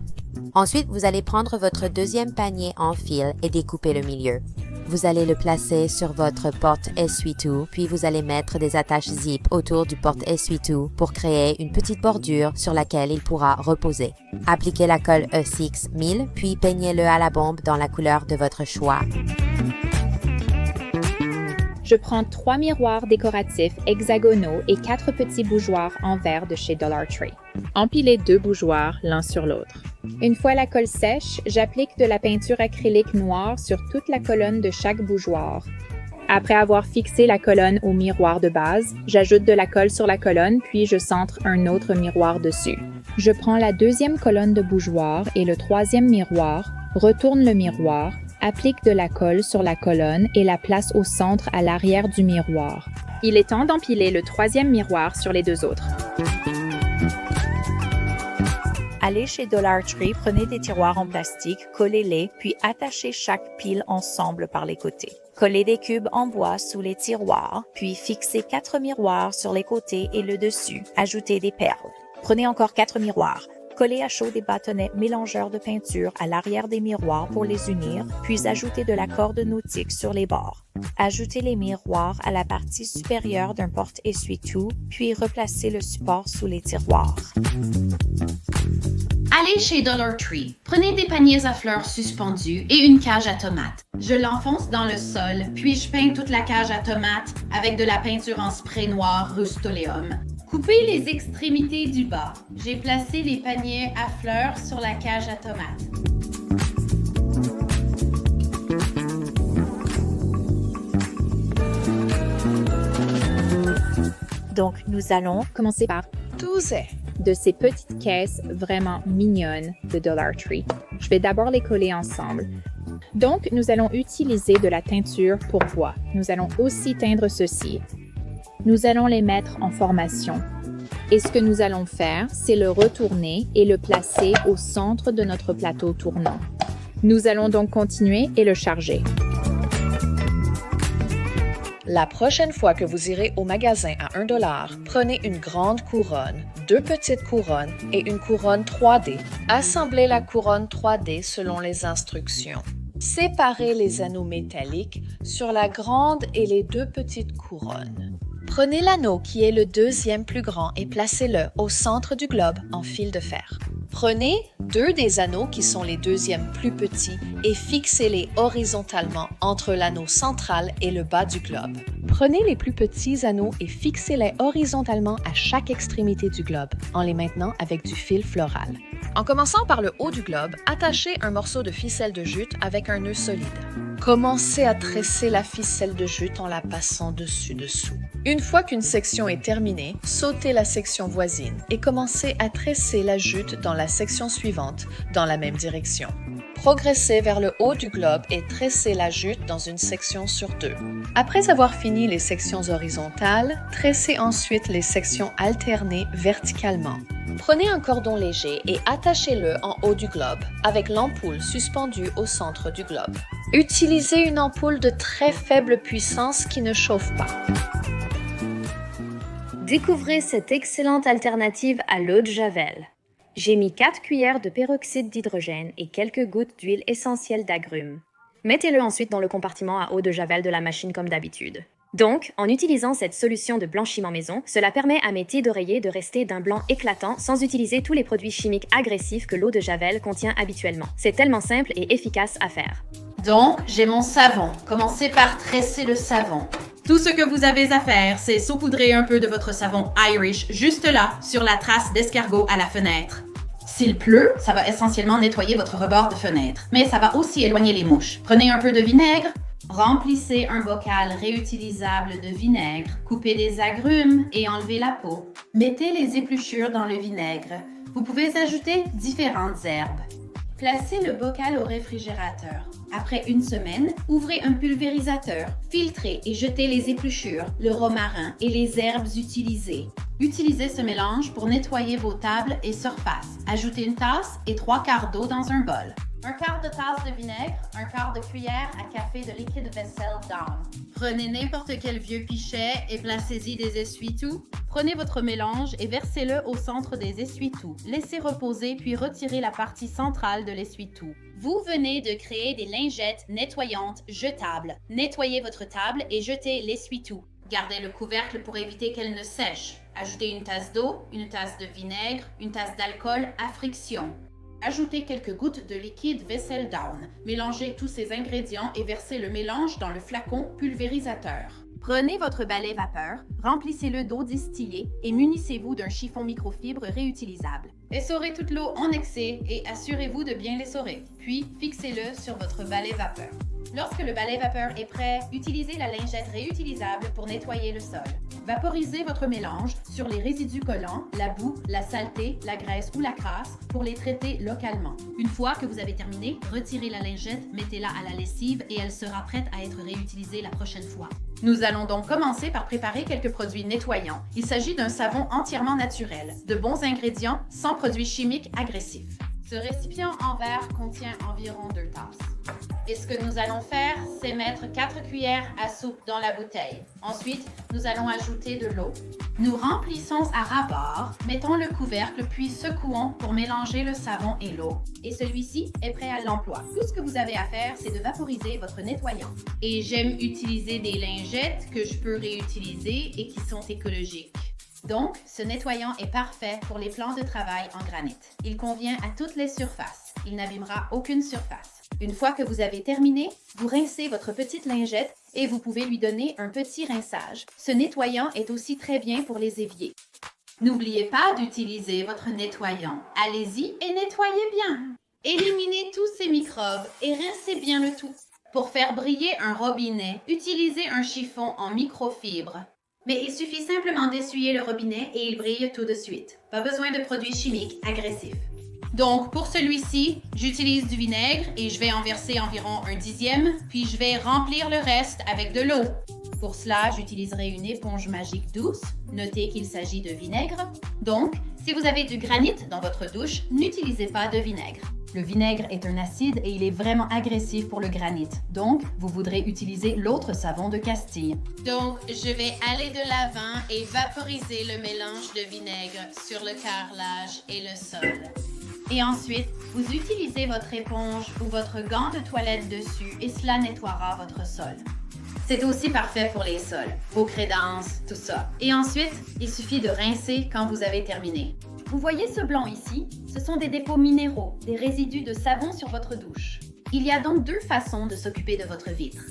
Ensuite, vous allez prendre votre deuxième panier en fil et découper le milieu. Vous allez le placer sur votre porte essuie-tout, puis vous allez mettre des attaches zip autour du porte essuie-tout pour créer une petite bordure sur laquelle il pourra reposer. Appliquez la colle E6 1000, puis peignez-le à la bombe dans la couleur de votre choix. Je prends 3 miroirs décoratifs hexagonaux et 4 petits bougeoirs en verre de chez Dollar Tree. Empilez 2 bougeoirs l'un sur l'autre. Une fois la colle sèche, j'applique de la peinture acrylique noire sur toute la colonne de chaque bougeoir. Après avoir fixé la colonne au miroir de base, j'ajoute de la colle sur la colonne puis je centre un autre miroir dessus. Je prends la 2e colonne de bougeoir et le 3e miroir, retourne le miroir, applique de la colle sur la colonne et la place au centre à l'arrière du miroir. Il est temps d'empiler le 3e miroir sur les 2 autres. Allez chez Dollar Tree, prenez des tiroirs en plastique, collez-les, puis attachez chaque pile ensemble par les côtés. Collez des cubes en bois sous les tiroirs, puis fixez 4 miroirs sur les côtés et le dessus. Ajoutez des perles. Prenez encore 4 miroirs. Collez à chaud des bâtonnets mélangeurs de peinture à l'arrière des miroirs pour les unir, puis ajoutez de la corde nautique sur les bords. Ajoutez les miroirs à la partie supérieure d'un porte-essuie-tout, puis replacez le support sous les tiroirs. Allez chez Dollar Tree. Prenez des paniers à fleurs suspendus et une cage à tomates. Je l'enfonce dans le sol, puis je peins toute la cage à tomates avec de la peinture en spray noir Rust-Oleum. Coupez les extrémités du bas. J'ai placé les paniers à fleurs sur la cage à tomates. Donc, nous allons commencer par 12 de ces petites caisses vraiment mignonnes de Dollar Tree. Je vais d'abord les coller ensemble. Donc, nous allons utiliser de la teinture pour bois. Nous allons aussi teindre ceci. Nous allons les mettre en formation. Et ce que nous allons faire, c'est le retourner et le placer au centre de notre plateau tournant. Nous allons donc continuer et le charger. La prochaine fois que vous irez au magasin à 1$, prenez une grande couronne, 2 petites couronnes et une couronne 3D. Assemblez la couronne 3D selon les instructions. Séparez les anneaux métalliques sur la grande et les 2 petites couronnes. Prenez l'anneau qui est le 2e plus grand et placez-le au centre du globe en fil de fer. Prenez 2 des anneaux qui sont les 2e plus petits et fixez-les horizontalement entre l'anneau central et le bas du globe. Prenez les plus petits anneaux et fixez-les horizontalement à chaque extrémité du globe en les maintenant avec du fil floral. En commençant par le haut du globe, attachez un morceau de ficelle de jute avec un nœud solide. Commencez à tresser la ficelle de jute en la passant dessus-dessous. Une fois qu'une section est terminée, sautez la section voisine et commencez à tresser la jute dans la section suivante dans la même direction. Progressez vers le haut du globe et tressez la jute dans une section sur 2. Après avoir fini les sections horizontales, tressez ensuite les sections alternées verticalement. Prenez un cordon léger et attachez-le en haut du globe, avec l'ampoule suspendue au centre du globe. Utilisez une ampoule de très faible puissance qui ne chauffe pas. Découvrez cette excellente alternative à l'eau de Javel. J'ai mis 4 cuillères de peroxyde d'hydrogène et quelques gouttes d'huile essentielle d'agrumes. Mettez-le ensuite dans le compartiment à eau de Javel de la machine comme d'habitude. Donc, en utilisant cette solution de blanchiment maison, cela permet à mes tis d'oreiller de rester d'un blanc éclatant sans utiliser tous les produits chimiques agressifs que l'eau de Javel contient habituellement. C'est tellement simple et efficace à faire. Donc, j'ai mon savon. Commencez par tresser le savon. Tout ce que vous avez à faire, c'est saupoudrer un peu de votre savon Irish juste là, sur la trace d'escargot à la fenêtre. S'il pleut, ça va essentiellement nettoyer votre rebord de fenêtre, mais ça va aussi éloigner les mouches. Prenez un peu de vinaigre, remplissez un bocal réutilisable de vinaigre, coupez des agrumes et enlevez la peau. Mettez les épluchures dans le vinaigre. Vous pouvez ajouter différentes herbes. Placez le bocal au réfrigérateur. Après une semaine, ouvrez un pulvérisateur, filtrez et jetez les épluchures, le romarin et les herbes utilisées. Utilisez ce mélange pour nettoyer vos tables et surfaces. Ajoutez une tasse et 3/4 d'eau dans un bol. un quart de tasse de vinaigre, un quart de cuillère à café de liquide vaisselle Dawn. Prenez n'importe quel vieux pichet et placez-y des essuie-tout. Prenez votre mélange et versez-le au centre des essuie-tout. Laissez reposer puis retirez la partie centrale de l'essuie-tout. Vous venez de créer des lingettes nettoyantes jetables. Nettoyez votre table et jetez l'essuie-tout. Gardez le couvercle pour éviter qu'elle ne sèche. Ajoutez une tasse d'eau, une tasse de vinaigre, une tasse d'alcool à friction. Ajoutez quelques gouttes de liquide vaisselle Dawn. Mélangez tous ces ingrédients et versez le mélange dans le flacon pulvérisateur. Prenez votre balai vapeur, remplissez-le d'eau distillée et munissez-vous d'un chiffon microfibre réutilisable. Essorez toute l'eau en excès et assurez-vous de bien l'essorer. Puis, fixez-le sur votre balai vapeur. Lorsque le balai vapeur est prêt, utilisez la lingette réutilisable pour nettoyer le sol. Vaporisez votre mélange sur les résidus collants, la boue, la saleté, la graisse ou la crasse pour les traiter localement. Une fois que vous avez terminé, retirez la lingette, mettez-la à la lessive et elle sera prête à être réutilisée la prochaine fois. Nous allons donc commencer par préparer quelques produits nettoyants. Il s'agit d'un savon entièrement naturel, de bons ingrédients, sans produits chimiques agressifs. Ce récipient en verre contient environ 2 tasses. Et ce que nous allons faire, c'est mettre 4 cuillères à soupe dans la bouteille. Ensuite, nous allons ajouter de l'eau. Nous remplissons à ras-bord, mettons le couvercle puis secouons pour mélanger le savon et l'eau. Et celui-ci est prêt à l'emploi. Tout ce que vous avez à faire, c'est de vaporiser votre nettoyant. Et j'aime utiliser des lingettes que je peux réutiliser et qui sont écologiques. Donc, ce nettoyant est parfait pour les plans de travail en granit. Il convient à toutes les surfaces. Il n'abîmera aucune surface. Une fois que vous avez terminé, vous rincez votre petite lingette et vous pouvez lui donner un petit rinçage. Ce nettoyant est aussi très bien pour les éviers. N'oubliez pas d'utiliser votre nettoyant. Allez-y et nettoyez bien. Éliminez tous ces microbes et rincez bien le tout. Pour faire briller un robinet, utilisez un chiffon en microfibre. Mais il suffit simplement d'essuyer le robinet et il brille tout de suite. Pas besoin de produits chimiques agressifs. Donc, pour celui-ci, j'utilise du vinaigre et je vais en verser environ 1/10, puis je vais remplir le reste avec de l'eau. Pour cela, j'utiliserai une éponge magique douce. Notez qu'il s'agit de vinaigre. Donc, si vous avez du granit dans votre douche, n'utilisez pas de vinaigre. Le vinaigre est un acide et il est vraiment agressif pour le granit. Donc, vous voudrez utiliser l'autre savon de Castille. Donc, je vais aller de l'avant et vaporiser le mélange de vinaigre sur le carrelage et le sol. Et ensuite, vous utilisez votre éponge ou votre gant de toilette dessus et cela nettoiera votre sol. C'est aussi parfait pour les sols, vos crédences, tout ça. Et ensuite, il suffit de rincer quand vous avez terminé. Vous voyez ce blanc ici? Ce sont des dépôts minéraux, des résidus de savon sur votre douche. Il y a donc 2 façons de s'occuper de votre vitre.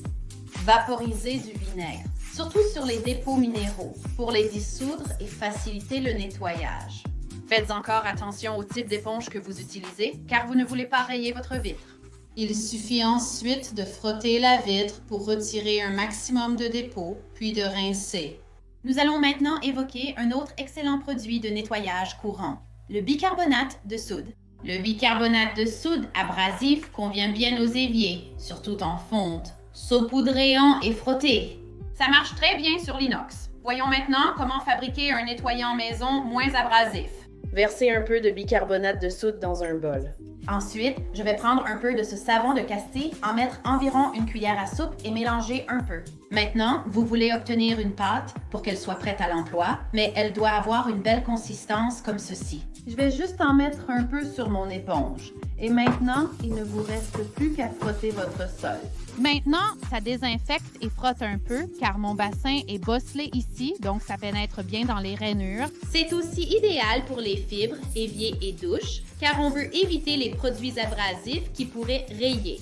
Vaporiser du vinaigre, surtout sur les dépôts minéraux, pour les dissoudre et faciliter le nettoyage. Faites encore attention au type d'éponge que vous utilisez, car vous ne voulez pas rayer votre vitre. Il suffit ensuite de frotter la vitre pour retirer un maximum de dépôts, puis de rincer. Nous allons maintenant évoquer un autre excellent produit de nettoyage courant, le bicarbonate de soude. Le bicarbonate de soude abrasif convient bien aux éviers, surtout en fonte. Saupoudrez-en et frottez. Ça marche très bien sur l'inox. Voyons maintenant comment fabriquer un nettoyant maison moins abrasif. Versez un peu de bicarbonate de soude dans un bol. Ensuite, je vais prendre un peu de ce savon de Castille, en mettre environ 1 cuillère à soupe et mélanger un peu. Maintenant, vous voulez obtenir une pâte pour qu'elle soit prête à l'emploi, mais elle doit avoir une belle consistance comme ceci. Je vais juste en mettre un peu sur mon éponge. Et maintenant, il ne vous reste plus qu'à frotter votre sol. Maintenant, ça désinfecte et frotte un peu car mon bassin est bosselé ici, donc ça pénètre bien dans les rainures. C'est aussi idéal pour les fibres, éviers et douches, car on veut éviter les produits abrasifs qui pourraient rayer.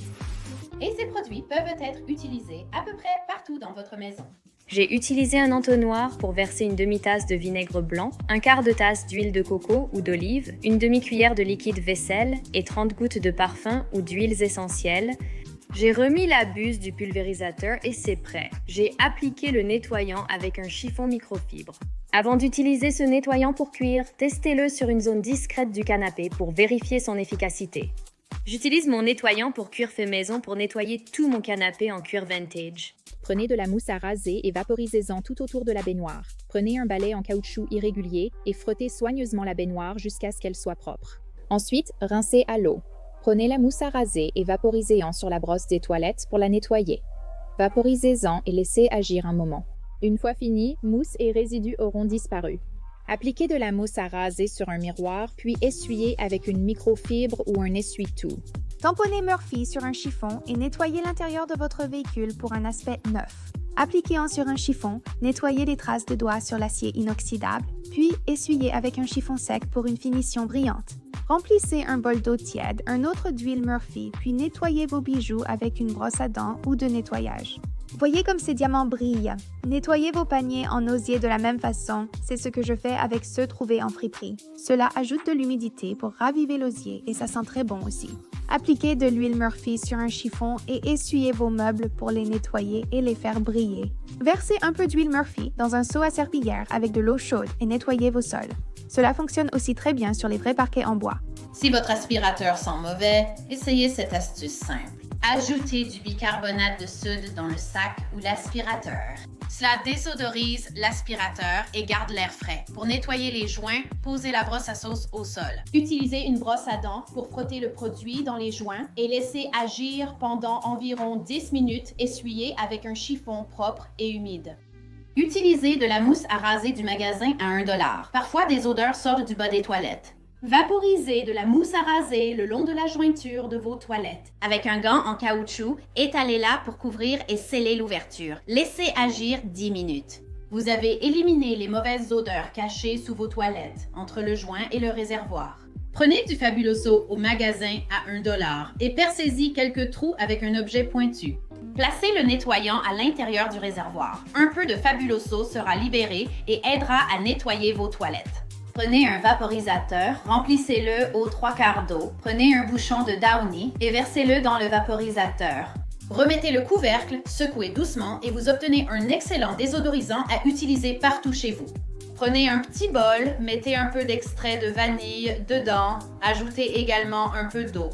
Et ces produits peuvent être utilisés à peu près partout dans votre maison. J'ai utilisé un entonnoir pour verser une demi-tasse de vinaigre blanc, un quart de tasse d'huile de coco ou d'olive, une demi-cuillère de liquide vaisselle et 30 gouttes de parfum ou d'huiles essentielles. J'ai remis la buse du pulvérisateur et c'est prêt. J'ai appliqué le nettoyant avec un chiffon microfibre. Avant d'utiliser ce nettoyant pour cuire, testez-le sur une zone discrète du canapé pour vérifier son efficacité. J'utilise mon nettoyant pour cuir fait maison pour nettoyer tout mon canapé en cuir vintage. Prenez de la mousse à raser et vaporisez-en tout autour de la baignoire. Prenez un balai en caoutchouc irrégulier et frottez soigneusement la baignoire jusqu'à ce qu'elle soit propre. Ensuite, rincez à l'eau. Prenez la mousse à raser et vaporisez-en sur la brosse des toilettes pour la nettoyer. Vaporisez-en et laissez agir un moment. Une fois fini, mousse et résidus auront disparu. Appliquez de la mousse à raser sur un miroir, puis essuyez avec une microfibre ou un essuie-tout. Tamponnez Murphy sur un chiffon et nettoyez l'intérieur de votre véhicule pour un aspect neuf. Appliquez-en sur un chiffon, nettoyez les traces de doigts sur l'acier inoxydable, puis essuyez avec un chiffon sec pour une finition brillante. Remplissez un bol d'eau tiède, un autre d'huile Murphy, puis nettoyez vos bijoux avec une brosse à dents ou de nettoyage. Voyez comme ces diamants brillent. Nettoyez vos paniers en osier de la même façon, c'est ce que je fais avec ceux trouvés en friperie. Cela ajoute de l'humidité pour raviver l'osier et ça sent très bon aussi. Appliquez de l'huile Murphy sur un chiffon et essuyez vos meubles pour les nettoyer et les faire briller. Versez un peu d'huile Murphy dans un seau à serpillière avec de l'eau chaude et nettoyez vos sols. Cela fonctionne aussi très bien sur les vrais parquets en bois. Si votre aspirateur sent mauvais, essayez cette astuce simple. Ajoutez du bicarbonate de soude dans le sac ou l'aspirateur. Cela désodorise l'aspirateur et garde l'air frais. Pour nettoyer les joints, posez la brosse à sauce au sol. Utilisez une brosse à dents pour frotter le produit dans les joints et laissez agir pendant environ 10 minutes essuyé avec un chiffon propre et humide. Utilisez de la mousse à raser du magasin à 1$. Parfois, des odeurs sortent du bas des toilettes. Vaporisez de la mousse à raser le long de la jointure de vos toilettes. Avec un gant en caoutchouc, étalez-la pour couvrir et sceller l'ouverture. Laissez agir 10 minutes. Vous avez éliminé les mauvaises odeurs cachées sous vos toilettes, entre le joint et le réservoir. Prenez du Fabuloso au magasin à 1$ et percez-y quelques trous avec un objet pointu. Placez le nettoyant à l'intérieur du réservoir. Un peu de Fabuloso sera libéré et aidera à nettoyer vos toilettes. Prenez un vaporisateur, remplissez-le aux 3/4 d'eau. Prenez un bouchon de Downy et versez-le dans le vaporisateur. Remettez le couvercle, secouez doucement et vous obtenez un excellent désodorisant à utiliser partout chez vous. Prenez un petit bol, mettez un peu d'extrait de vanille dedans, ajoutez également un peu d'eau.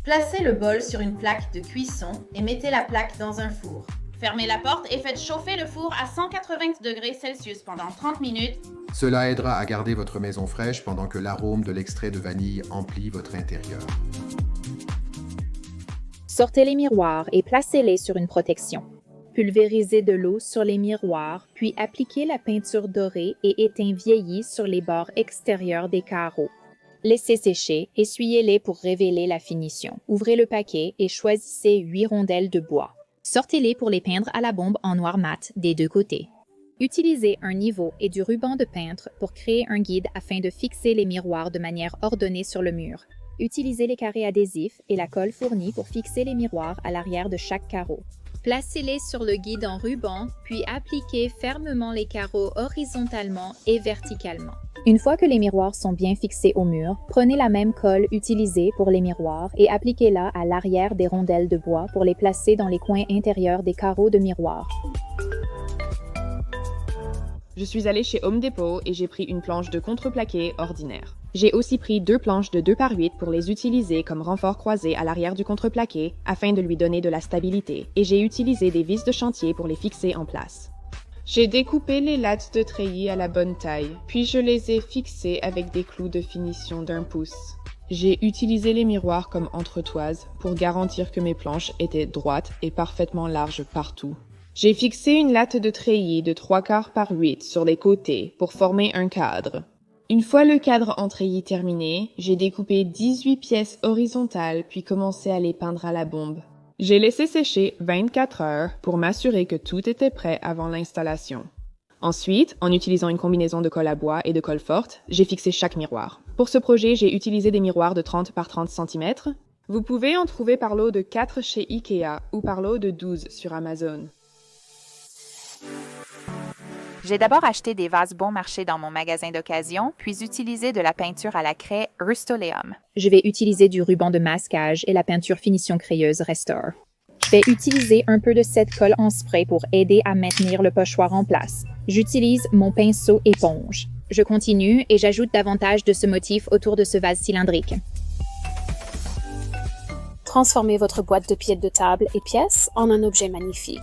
Placez le bol sur une plaque de cuisson et mettez la plaque dans un four. Fermez la porte et faites chauffer le four à 180°C pendant 30 minutes. Cela aidera à garder votre maison fraîche pendant que l'arôme de l'extrait de vanille emplit votre intérieur. Sortez les miroirs et placez-les sur une protection. Pulvérisez de l'eau sur les miroirs, puis appliquez la peinture dorée et étain vieilli sur les bords extérieurs des carreaux. Laissez sécher, essuyez-les pour révéler la finition. Ouvrez le paquet et choisissez 8 rondelles de bois. Sortez-les pour les peindre à la bombe en noir mat des deux côtés. Utilisez un niveau et du ruban de peintre pour créer un guide afin de fixer les miroirs de manière ordonnée sur le mur. Utilisez les carrés adhésifs et la colle fournie pour fixer les miroirs à l'arrière de chaque carreau. Placez-les sur le guide en ruban, puis appliquez fermement les carreaux horizontalement et verticalement. Une fois que les miroirs sont bien fixés au mur, prenez la même colle utilisée pour les miroirs et appliquez-la à l'arrière des rondelles de bois pour les placer dans les coins intérieurs des carreaux de miroir. Je suis allée chez Home Depot et j'ai pris une planche de contreplaqué ordinaire. J'ai aussi pris 2 planches de 2x8 pour les utiliser comme renfort croisé à l'arrière du contreplaqué afin de lui donner de la stabilité, et j'ai utilisé des vis de chantier pour les fixer en place. J'ai découpé les lattes de treillis à la bonne taille, puis je les ai fixées avec des clous de finition d'1 pouce. J'ai utilisé les miroirs comme entretoises pour garantir que mes planches étaient droites et parfaitement larges partout. J'ai fixé une latte de treillis de 3/4 par 8 sur les côtés pour former un cadre. Une fois le cadre en treillis terminé, j'ai découpé 18 pièces horizontales puis commencé à les peindre à la bombe. J'ai laissé sécher 24 heures pour m'assurer que tout était prêt avant l'installation. Ensuite, en utilisant une combinaison de colle à bois et de colle forte, j'ai fixé chaque miroir. Pour ce projet, j'ai utilisé des miroirs de 30 par 30 cm. Vous pouvez en trouver par lot de 4 chez Ikea ou par lot de 12 sur Amazon. J'ai d'abord acheté des vases bon marché dans mon magasin d'occasion, puis utilisé de la peinture à la craie Rust-Oleum. Je vais utiliser du ruban de masquage et la peinture finition crayeuse Restore. Je vais utiliser un peu de cette colle en spray pour aider à maintenir le pochoir en place. J'utilise mon pinceau éponge. Je continue et j'ajoute davantage de ce motif autour de ce vase cylindrique. Transformez votre boîte de pieds de table et pièces en un objet magnifique.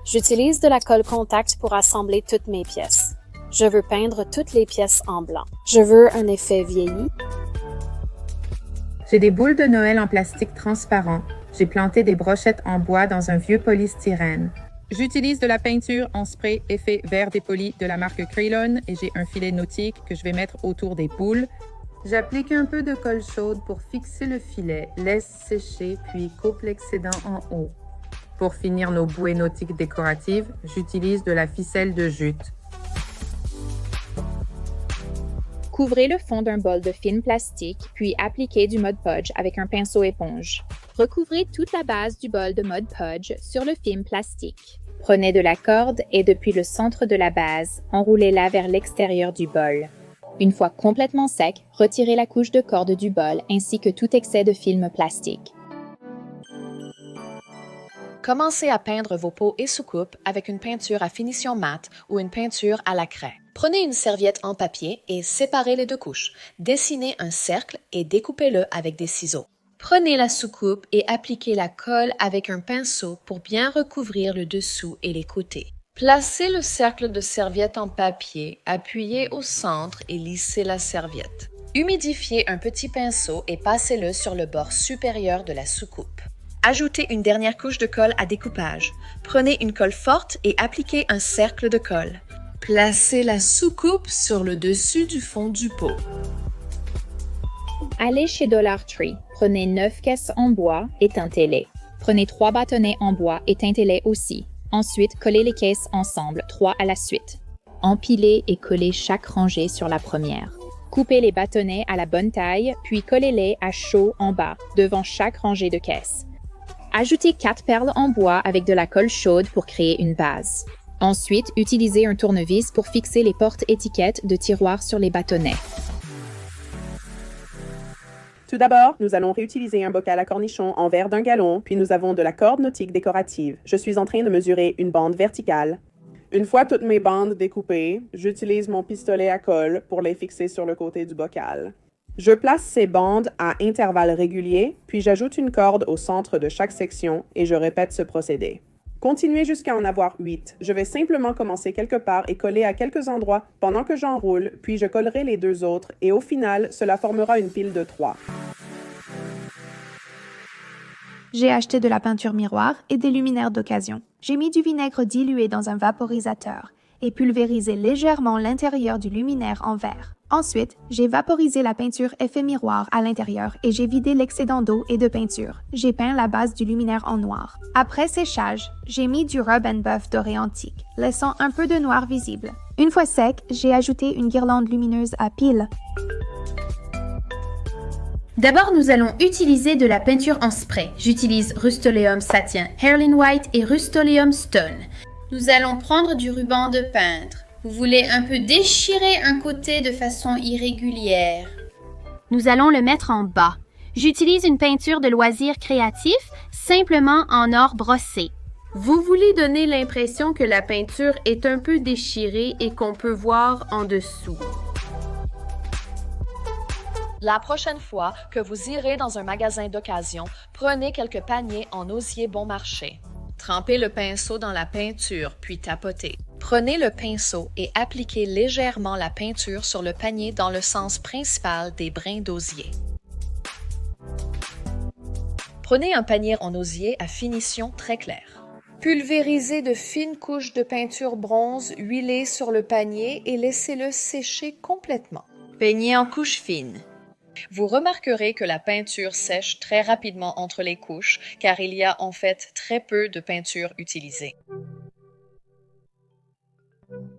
J'utilise de la colle contact pour assembler toutes mes pièces. Je veux peindre toutes les pièces en blanc. Je veux un effet vieilli. J'ai des boules de Noël en plastique transparent. J'ai planté des brochettes en bois dans un vieux polystyrène. J'utilise de la peinture en spray effet vert dépoli de la marque Crayon et j'ai un filet nautique que je vais mettre autour des boules. J'applique un peu de colle chaude pour fixer le filet, laisse sécher puis coupe l'excédent en haut. Pour finir nos bouées nautiques décoratives, j'utilise de la ficelle de jute. Couvrez le fond d'un bol de film plastique, puis appliquez du Mod Podge avec un pinceau éponge. Recouvrez toute la base du bol de Mod Podge sur le film plastique. Prenez de la corde et depuis le centre de la base, enroulez-la vers l'extérieur du bol. Une fois complètement sec, retirez la couche de corde du bol ainsi que tout excès de film plastique. Commencez à peindre vos pots et soucoupes avec une peinture à finition mate ou une peinture à la craie. Prenez une serviette en papier et séparez les deux couches. Dessinez un cercle et découpez-le avec des ciseaux. Prenez la soucoupe et appliquez la colle avec un pinceau pour bien recouvrir le dessous et les côtés. Placez le cercle de serviette en papier, appuyez au centre et lissez la serviette. Humidifiez un petit pinceau et passez-le sur le bord supérieur de la soucoupe. Ajoutez une dernière couche de colle à découpage. Prenez une colle forte et appliquez un cercle de colle. Placez la soucoupe sur le dessus du fond du pot. Allez chez Dollar Tree, prenez 9 caisses en bois et teintez-les. Prenez 3 bâtonnets en bois et teintez-les aussi. Ensuite, collez les caisses ensemble, 3 à la suite. Empilez et collez chaque rangée sur la première. Coupez les bâtonnets à la bonne taille, puis collez-les à chaud en bas, devant chaque rangée de caisses. Ajoutez 4 perles en bois avec de la colle chaude pour créer une base. Ensuite, utilisez un tournevis pour fixer les portes-étiquettes de tiroirs sur les bâtonnets. Tout d'abord, nous allons réutiliser un bocal à cornichons en verre d'1 gallon, puis nous avons de la corde nautique décorative. Je suis en train de mesurer une bande verticale. Une fois toutes mes bandes découpées, j'utilise mon pistolet à colle pour les fixer sur le côté du bocal. Je place ces bandes à intervalles réguliers, puis j'ajoute une corde au centre de chaque section et je répète ce procédé. Continuez jusqu'à en avoir 8. Je vais simplement commencer quelque part et coller à quelques endroits pendant que j'enroule, puis je collerai les 2 autres et au final, cela formera une pile de 3. J'ai acheté de la peinture miroir et des luminaires d'occasion. J'ai mis du vinaigre dilué dans un vaporisateur et pulvérisé légèrement l'intérieur du luminaire en verre. Ensuite, j'ai vaporisé la peinture effet miroir à l'intérieur et j'ai vidé l'excédent d'eau et de peinture. J'ai peint la base du luminaire en noir. Après séchage, j'ai mis du rub and buff doré antique, laissant un peu de noir visible. Une fois sec, j'ai ajouté une guirlande lumineuse à piles. D'abord, nous allons utiliser de la peinture en spray. J'utilise Rust-Oleum Satin Heirloom White et Rust-Oleum Stone. Nous allons prendre du ruban de peintre. Vous voulez un peu déchirer un côté de façon irrégulière. Nous allons le mettre en bas. J'utilise une peinture de loisirs créatifs, simplement en or brossé. Vous voulez donner l'impression que la peinture est un peu déchirée et qu'on peut voir en dessous. La prochaine fois que vous irez dans un magasin d'occasion, prenez quelques paniers en osier bon marché. Trempez le pinceau dans la peinture, puis tapotez. Prenez le pinceau et appliquez légèrement la peinture sur le panier dans le sens principal des brins d'osier. Prenez un panier en osier à finition très claire. Pulvérisez de fines couches de peinture bronze huilée sur le panier et laissez-le sécher complètement. Peignez en couches fines. Vous remarquerez que la peinture sèche très rapidement entre les couches car il y a en fait très peu de peinture utilisée.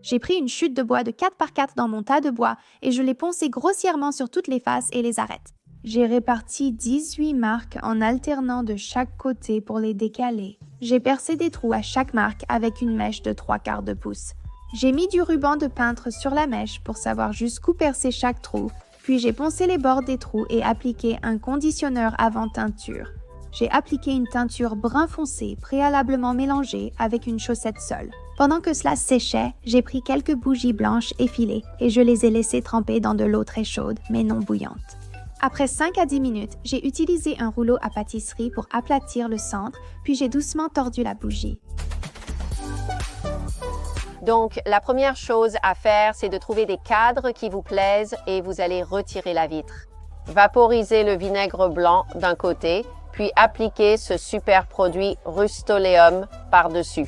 J'ai pris une chute de bois de 4x4 dans mon tas de bois et je l'ai poncé grossièrement sur toutes les faces et les arêtes. J'ai réparti 18 marques en alternant de chaque côté pour les décaler. J'ai percé des trous à chaque marque avec une mèche de 3/4 de pouce. J'ai mis du ruban de peintre sur la mèche pour savoir jusqu'où percer chaque trou. Puis j'ai poncé les bords des trous et appliqué un conditionneur avant teinture. J'ai appliqué une teinture brun foncé préalablement mélangée avec une chaussette seule. Pendant que cela séchait, j'ai pris quelques bougies blanches effilées et je les ai laissées tremper dans de l'eau très chaude, mais non bouillante. Après 5 à 10 minutes, j'ai utilisé un rouleau à pâtisserie pour aplatir le centre, puis j'ai doucement tordu la bougie. Donc, la première chose à faire, c'est de trouver des cadres qui vous plaisent et vous allez retirer la vitre. Vaporisez le vinaigre blanc d'un côté, puis appliquez ce super produit Rust-Oleum par-dessus.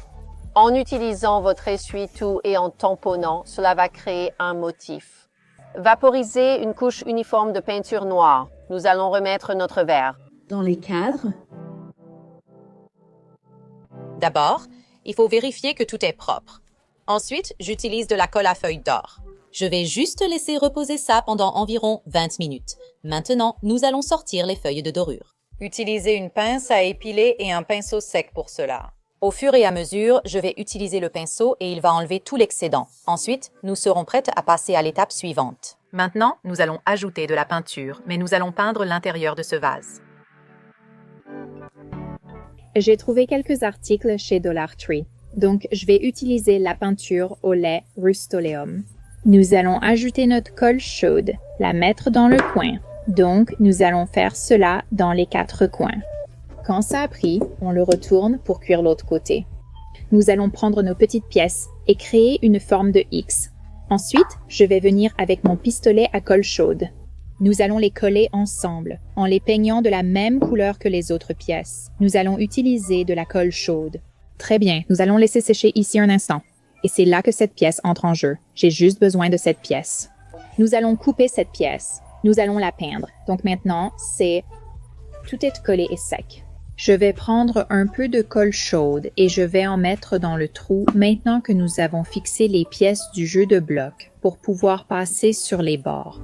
En utilisant votre essuie-tout et en tamponnant, cela va créer un motif. Vaporisez une couche uniforme de peinture noire. Nous allons remettre notre verre. Dans les cadres. D'abord, il faut vérifier que tout est propre. Ensuite, j'utilise de la colle à feuilles d'or. Je vais juste laisser reposer ça pendant environ 20 minutes. Maintenant, nous allons sortir les feuilles de dorure. Utilisez une pince à épiler et un pinceau sec pour cela. Au fur et à mesure, je vais utiliser le pinceau et il va enlever tout l'excédent. Ensuite, nous serons prêtes à passer à l'étape suivante. Maintenant, nous allons ajouter de la peinture, mais nous allons peindre l'intérieur de ce vase. J'ai trouvé quelques articles chez Dollar Tree, donc je vais utiliser la peinture au lait Rust-Oleum. Nous allons ajouter notre colle chaude, la mettre dans le coin. Donc, nous allons faire cela dans les 4 coins. Quand ça a pris, on le retourne pour cuire l'autre côté. Nous allons prendre nos petites pièces et créer une forme de X. Ensuite, je vais venir avec mon pistolet à colle chaude. Nous allons les coller ensemble, en les peignant de la même couleur que les autres pièces. Nous allons utiliser de la colle chaude. Très bien, nous allons laisser sécher ici un instant. Et c'est là que cette pièce entre en jeu. J'ai juste besoin de cette pièce. Nous allons couper cette pièce. Nous allons la peindre. Donc maintenant, tout est collé et sec. Je vais prendre un peu de colle chaude et je vais en mettre dans le trou maintenant que nous avons fixé les pièces du jeu de blocs pour pouvoir passer sur les bords.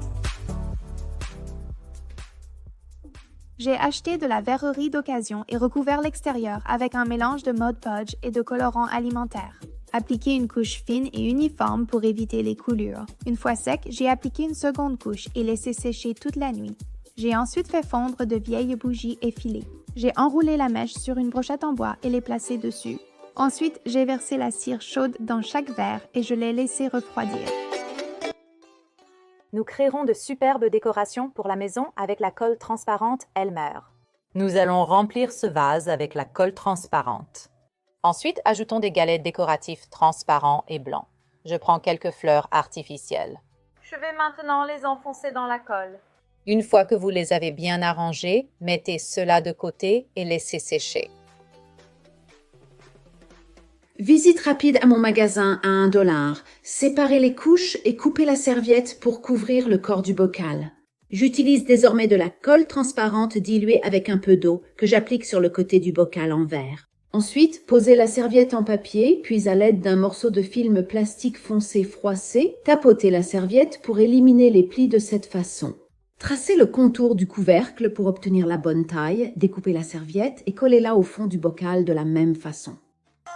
J'ai acheté de la verrerie d'occasion et recouvert l'extérieur avec un mélange de Mod Podge et de colorants alimentaires. Appliquez une couche fine et uniforme pour éviter les coulures. Une fois sec, j'ai appliqué une seconde couche et laissé sécher toute la nuit. J'ai ensuite fait fondre de vieilles bougies effilées. J'ai enroulé la mèche sur une brochette en bois et les placé dessus. Ensuite, j'ai versé la cire chaude dans chaque verre et je l'ai laissé refroidir. Nous créerons de superbes décorations pour la maison avec la colle transparente Elmer. Nous allons remplir ce vase avec la colle transparente. Ensuite, ajoutons des galettes décoratifs transparents et blancs. Je prends quelques fleurs artificielles. Je vais maintenant les enfoncer dans la colle. Une fois que vous les avez bien arrangés, mettez cela de côté et laissez sécher. Visite rapide à mon magasin à $1. Séparez les couches et coupez la serviette pour couvrir le corps du bocal. J'utilise désormais de la colle transparente diluée avec un peu d'eau que j'applique sur le côté du bocal en verre. Ensuite, posez la serviette en papier, puis à l'aide d'un morceau de film plastique foncé froissé, tapotez la serviette pour éliminer les plis de cette façon. Tracez le contour du couvercle pour obtenir la bonne taille, découpez la serviette et collez-la au fond du bocal de la même façon.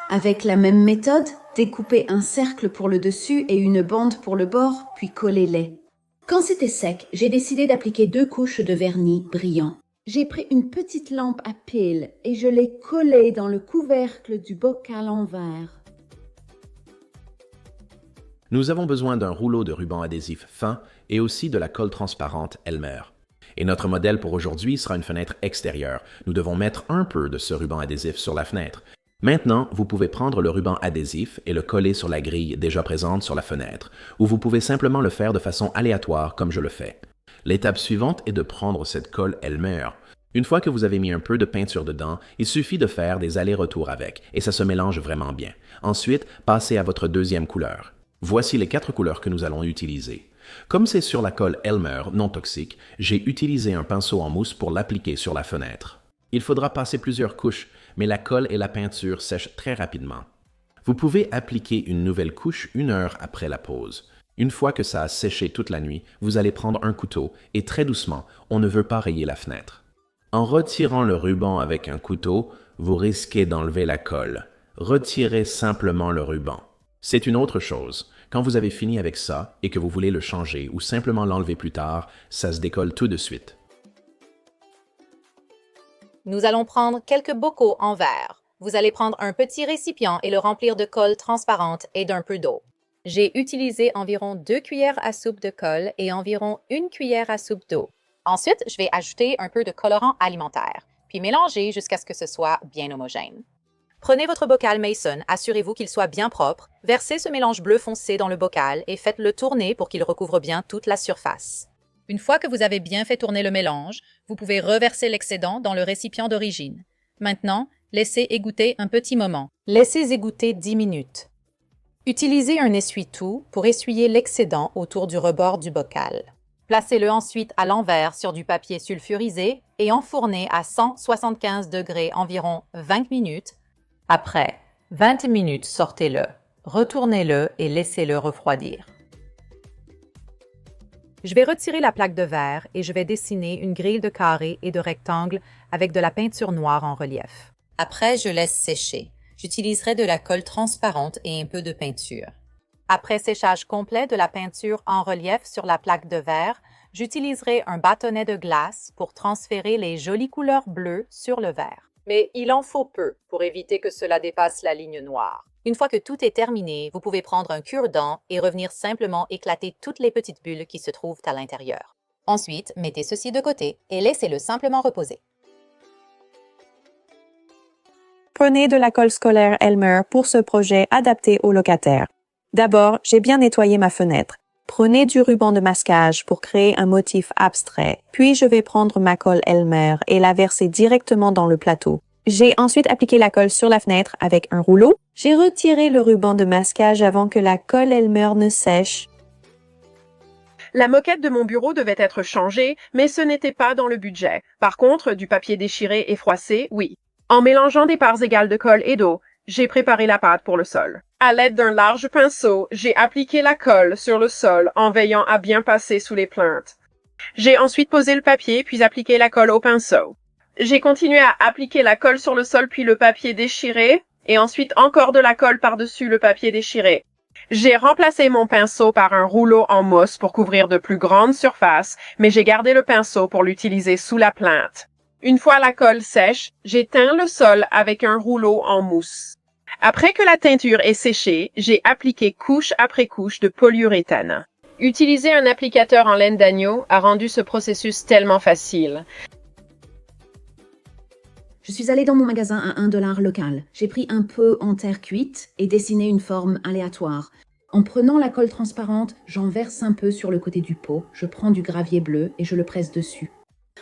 Avec la même méthode, découpez un cercle pour le dessus et une bande pour le bord, puis collez-les. Quand c'était sec, j'ai décidé d'appliquer 2 couches de vernis brillant. J'ai pris une petite lampe à piles et je l'ai collée dans le couvercle du bocal en verre. Nous avons besoin d'un rouleau de ruban adhésif fin et aussi de la colle transparente Elmer. Et notre modèle pour aujourd'hui sera une fenêtre extérieure. Nous devons mettre un peu de ce ruban adhésif sur la fenêtre. Maintenant, vous pouvez prendre le ruban adhésif et le coller sur la grille déjà présente sur la fenêtre, ou vous pouvez simplement le faire de façon aléatoire comme je le fais. L'étape suivante est de prendre cette colle Elmer. Une fois que vous avez mis un peu de peinture dedans, il suffit de faire des allers-retours avec, et ça se mélange vraiment bien. Ensuite, passez à votre deuxième couleur. Voici les 4 couleurs que nous allons utiliser. Comme c'est sur la colle Elmer non toxique, j'ai utilisé un pinceau en mousse pour l'appliquer sur la fenêtre. Il faudra passer plusieurs couches, mais la colle et la peinture sèchent très rapidement. Vous pouvez appliquer une nouvelle couche 1 heure après la pause. Une fois que ça a séché toute la nuit, vous allez prendre un couteau et très doucement, on ne veut pas rayer la fenêtre. En retirant le ruban avec un couteau, vous risquez d'enlever la colle. Retirez simplement le ruban. C'est une autre chose. Quand vous avez fini avec ça et que vous voulez le changer ou simplement l'enlever plus tard, ça se décolle tout de suite. Nous allons prendre quelques bocaux en verre. Vous allez prendre un petit récipient et le remplir de colle transparente et d'un peu d'eau. J'ai utilisé environ 2 cuillères à soupe de colle et environ 1 cuillère à soupe d'eau. Ensuite, je vais ajouter un peu de colorant alimentaire, puis mélanger jusqu'à ce que ce soit bien homogène. Prenez votre bocal Mason, assurez-vous qu'il soit bien propre, versez ce mélange bleu foncé dans le bocal et faites-le tourner pour qu'il recouvre bien toute la surface. Une fois que vous avez bien fait tourner le mélange, vous pouvez reverser l'excédent dans le récipient d'origine. Maintenant, laissez égoutter un petit moment. Laissez égoutter 10 minutes. Utilisez un essuie-tout pour essuyer l'excédent autour du rebord du bocal. Placez-le ensuite à l'envers sur du papier sulfurisé et enfournez à 175 degrés environ 20 minutes. Après 20 minutes, sortez-le, retournez-le et laissez-le refroidir. Je vais retirer la plaque de verre et je vais dessiner une grille de carrés et de rectangles avec de la peinture noire en relief. Après, je laisse sécher. J'utiliserai de la colle transparente et un peu de peinture. Après séchage complet de la peinture en relief sur la plaque de verre, j'utiliserai un bâtonnet de glace pour transférer les jolies couleurs bleues sur le verre. Mais il en faut peu pour éviter que cela dépasse la ligne noire. Une fois que tout est terminé, vous pouvez prendre un cure-dent et revenir simplement éclater toutes les petites bulles qui se trouvent à l'intérieur. Ensuite, mettez ceci de côté et laissez-le simplement reposer. Prenez de la colle scolaire Elmer pour ce projet adapté aux locataires. D'abord, j'ai bien nettoyé ma fenêtre. Prenez du ruban de masquage pour créer un motif abstrait. Puis je vais prendre ma colle Elmer et la verser directement dans le plateau. J'ai ensuite appliqué la colle sur la fenêtre avec un rouleau. J'ai retiré le ruban de masquage avant que la colle Elmer ne sèche. La moquette de mon bureau devait être changée, mais ce n'était pas dans le budget. Par contre, du papier déchiré et froissé, oui. En mélangeant des parts égales de colle et d'eau, j'ai préparé la pâte pour le sol. À l'aide d'un large pinceau, j'ai appliqué la colle sur le sol en veillant à bien passer sous les plinthes. J'ai ensuite posé le papier puis appliqué la colle au pinceau. J'ai continué à appliquer la colle sur le sol puis le papier déchiré et ensuite encore de la colle par-dessus le papier déchiré. J'ai remplacé mon pinceau par un rouleau en mousse pour couvrir de plus grandes surfaces, mais j'ai gardé le pinceau pour l'utiliser sous la plinthe. Une fois la colle sèche, j'ai teint le sol avec un rouleau en mousse. Après que la teinture est séchée, j'ai appliqué couche après couche de polyuréthane. Utiliser un applicateur en laine d'agneau a rendu ce processus tellement facile. Je suis allée dans mon magasin à 1 $ local. J'ai pris un pot en terre cuite et dessiné une forme aléatoire. En prenant la colle transparente, j'en verse un peu sur le côté du pot, je prends du gravier bleu et je le presse dessus.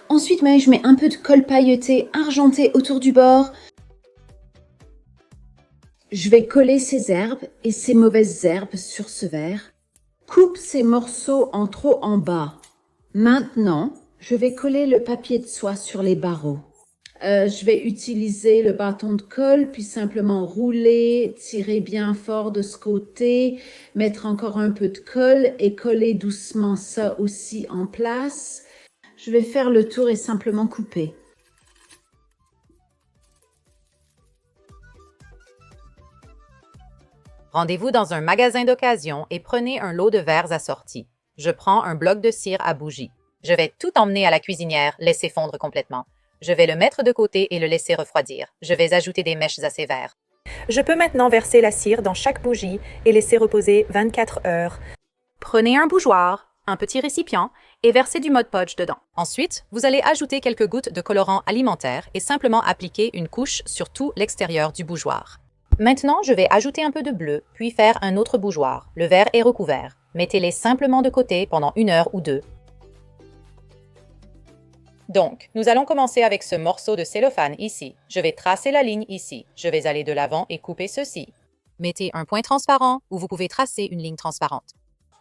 Ensuite, je mets un peu de colle pailletée argentée autour du bord. Je vais coller ces herbes et ces mauvaises herbes sur ce verre. Coupe ces morceaux en trop en bas. Maintenant, je vais coller le papier de soie sur les barreaux. Je vais utiliser le bâton de colle, puis simplement rouler, tirer bien fort de ce côté, mettre encore un peu de colle et coller doucement ça aussi en place. Je vais faire le tour et simplement couper. Rendez-vous dans un magasin d'occasion et prenez un lot de verres assortis. Je prends un bloc de cire à bougie. Je vais tout emmener à la cuisinière, laisser fondre complètement. Je vais le mettre de côté et le laisser refroidir. Je vais ajouter des mèches à ces verres. Je peux maintenant verser la cire dans chaque bougie et laisser reposer 24 heures. Prenez un bougeoir, un petit récipient et versez du Mod Podge dedans. Ensuite, vous allez ajouter quelques gouttes de colorant alimentaire et simplement appliquer une couche sur tout l'extérieur du bougeoir. Maintenant, je vais ajouter un peu de bleu, puis faire un autre bougeoir. Le verre est recouvert. Mettez-les simplement de côté pendant 1 heure ou 2. Donc, nous allons commencer avec ce morceau de cellophane ici. Je vais tracer la ligne ici. Je vais aller de l'avant et couper ceci. Mettez un point transparent ou vous pouvez tracer une ligne transparente.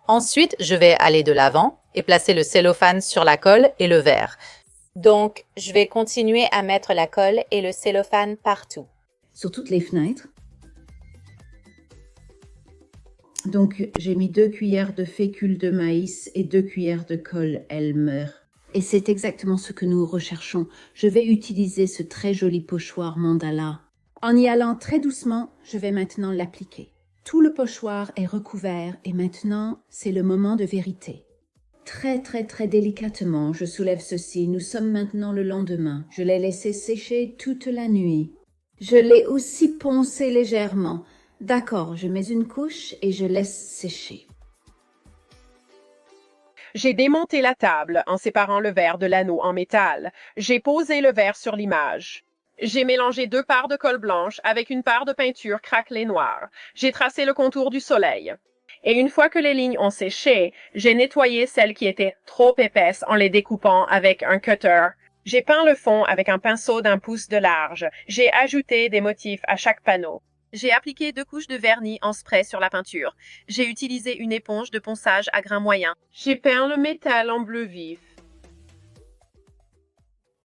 Ensuite, je vais aller de l'avant et placer le cellophane sur la colle et le verre. Donc, je vais continuer à mettre la colle et le cellophane partout. Sur toutes les fenêtres. Donc, j'ai mis 2 cuillères de fécule de maïs et 2 cuillères de colle Elmer. Et c'est exactement ce que nous recherchons. Je vais utiliser ce très joli pochoir mandala. En y allant très doucement, je vais maintenant l'appliquer. Tout le pochoir est recouvert et maintenant, c'est le moment de vérité. Très délicatement, je soulève ceci. Nous sommes maintenant le lendemain. Je l'ai laissé sécher toute la nuit. Je l'ai aussi poncé légèrement. D'accord, je mets une couche et je laisse sécher. J'ai démonté la table en séparant le verre de l'anneau en métal. J'ai posé le verre sur l'image. J'ai mélangé 2 parts de colle blanche avec une part de peinture craquelée noire. J'ai tracé le contour du soleil. Et une fois que les lignes ont séché, j'ai nettoyé celles qui étaient trop épaisses en les découpant avec un cutter. J'ai peint le fond avec un pinceau d'1 pouce de large. J'ai ajouté des motifs à chaque panneau. J'ai appliqué 2 couches de vernis en spray sur la peinture. J'ai utilisé une éponge de ponçage à grains moyens. J'ai peint le métal en bleu vif.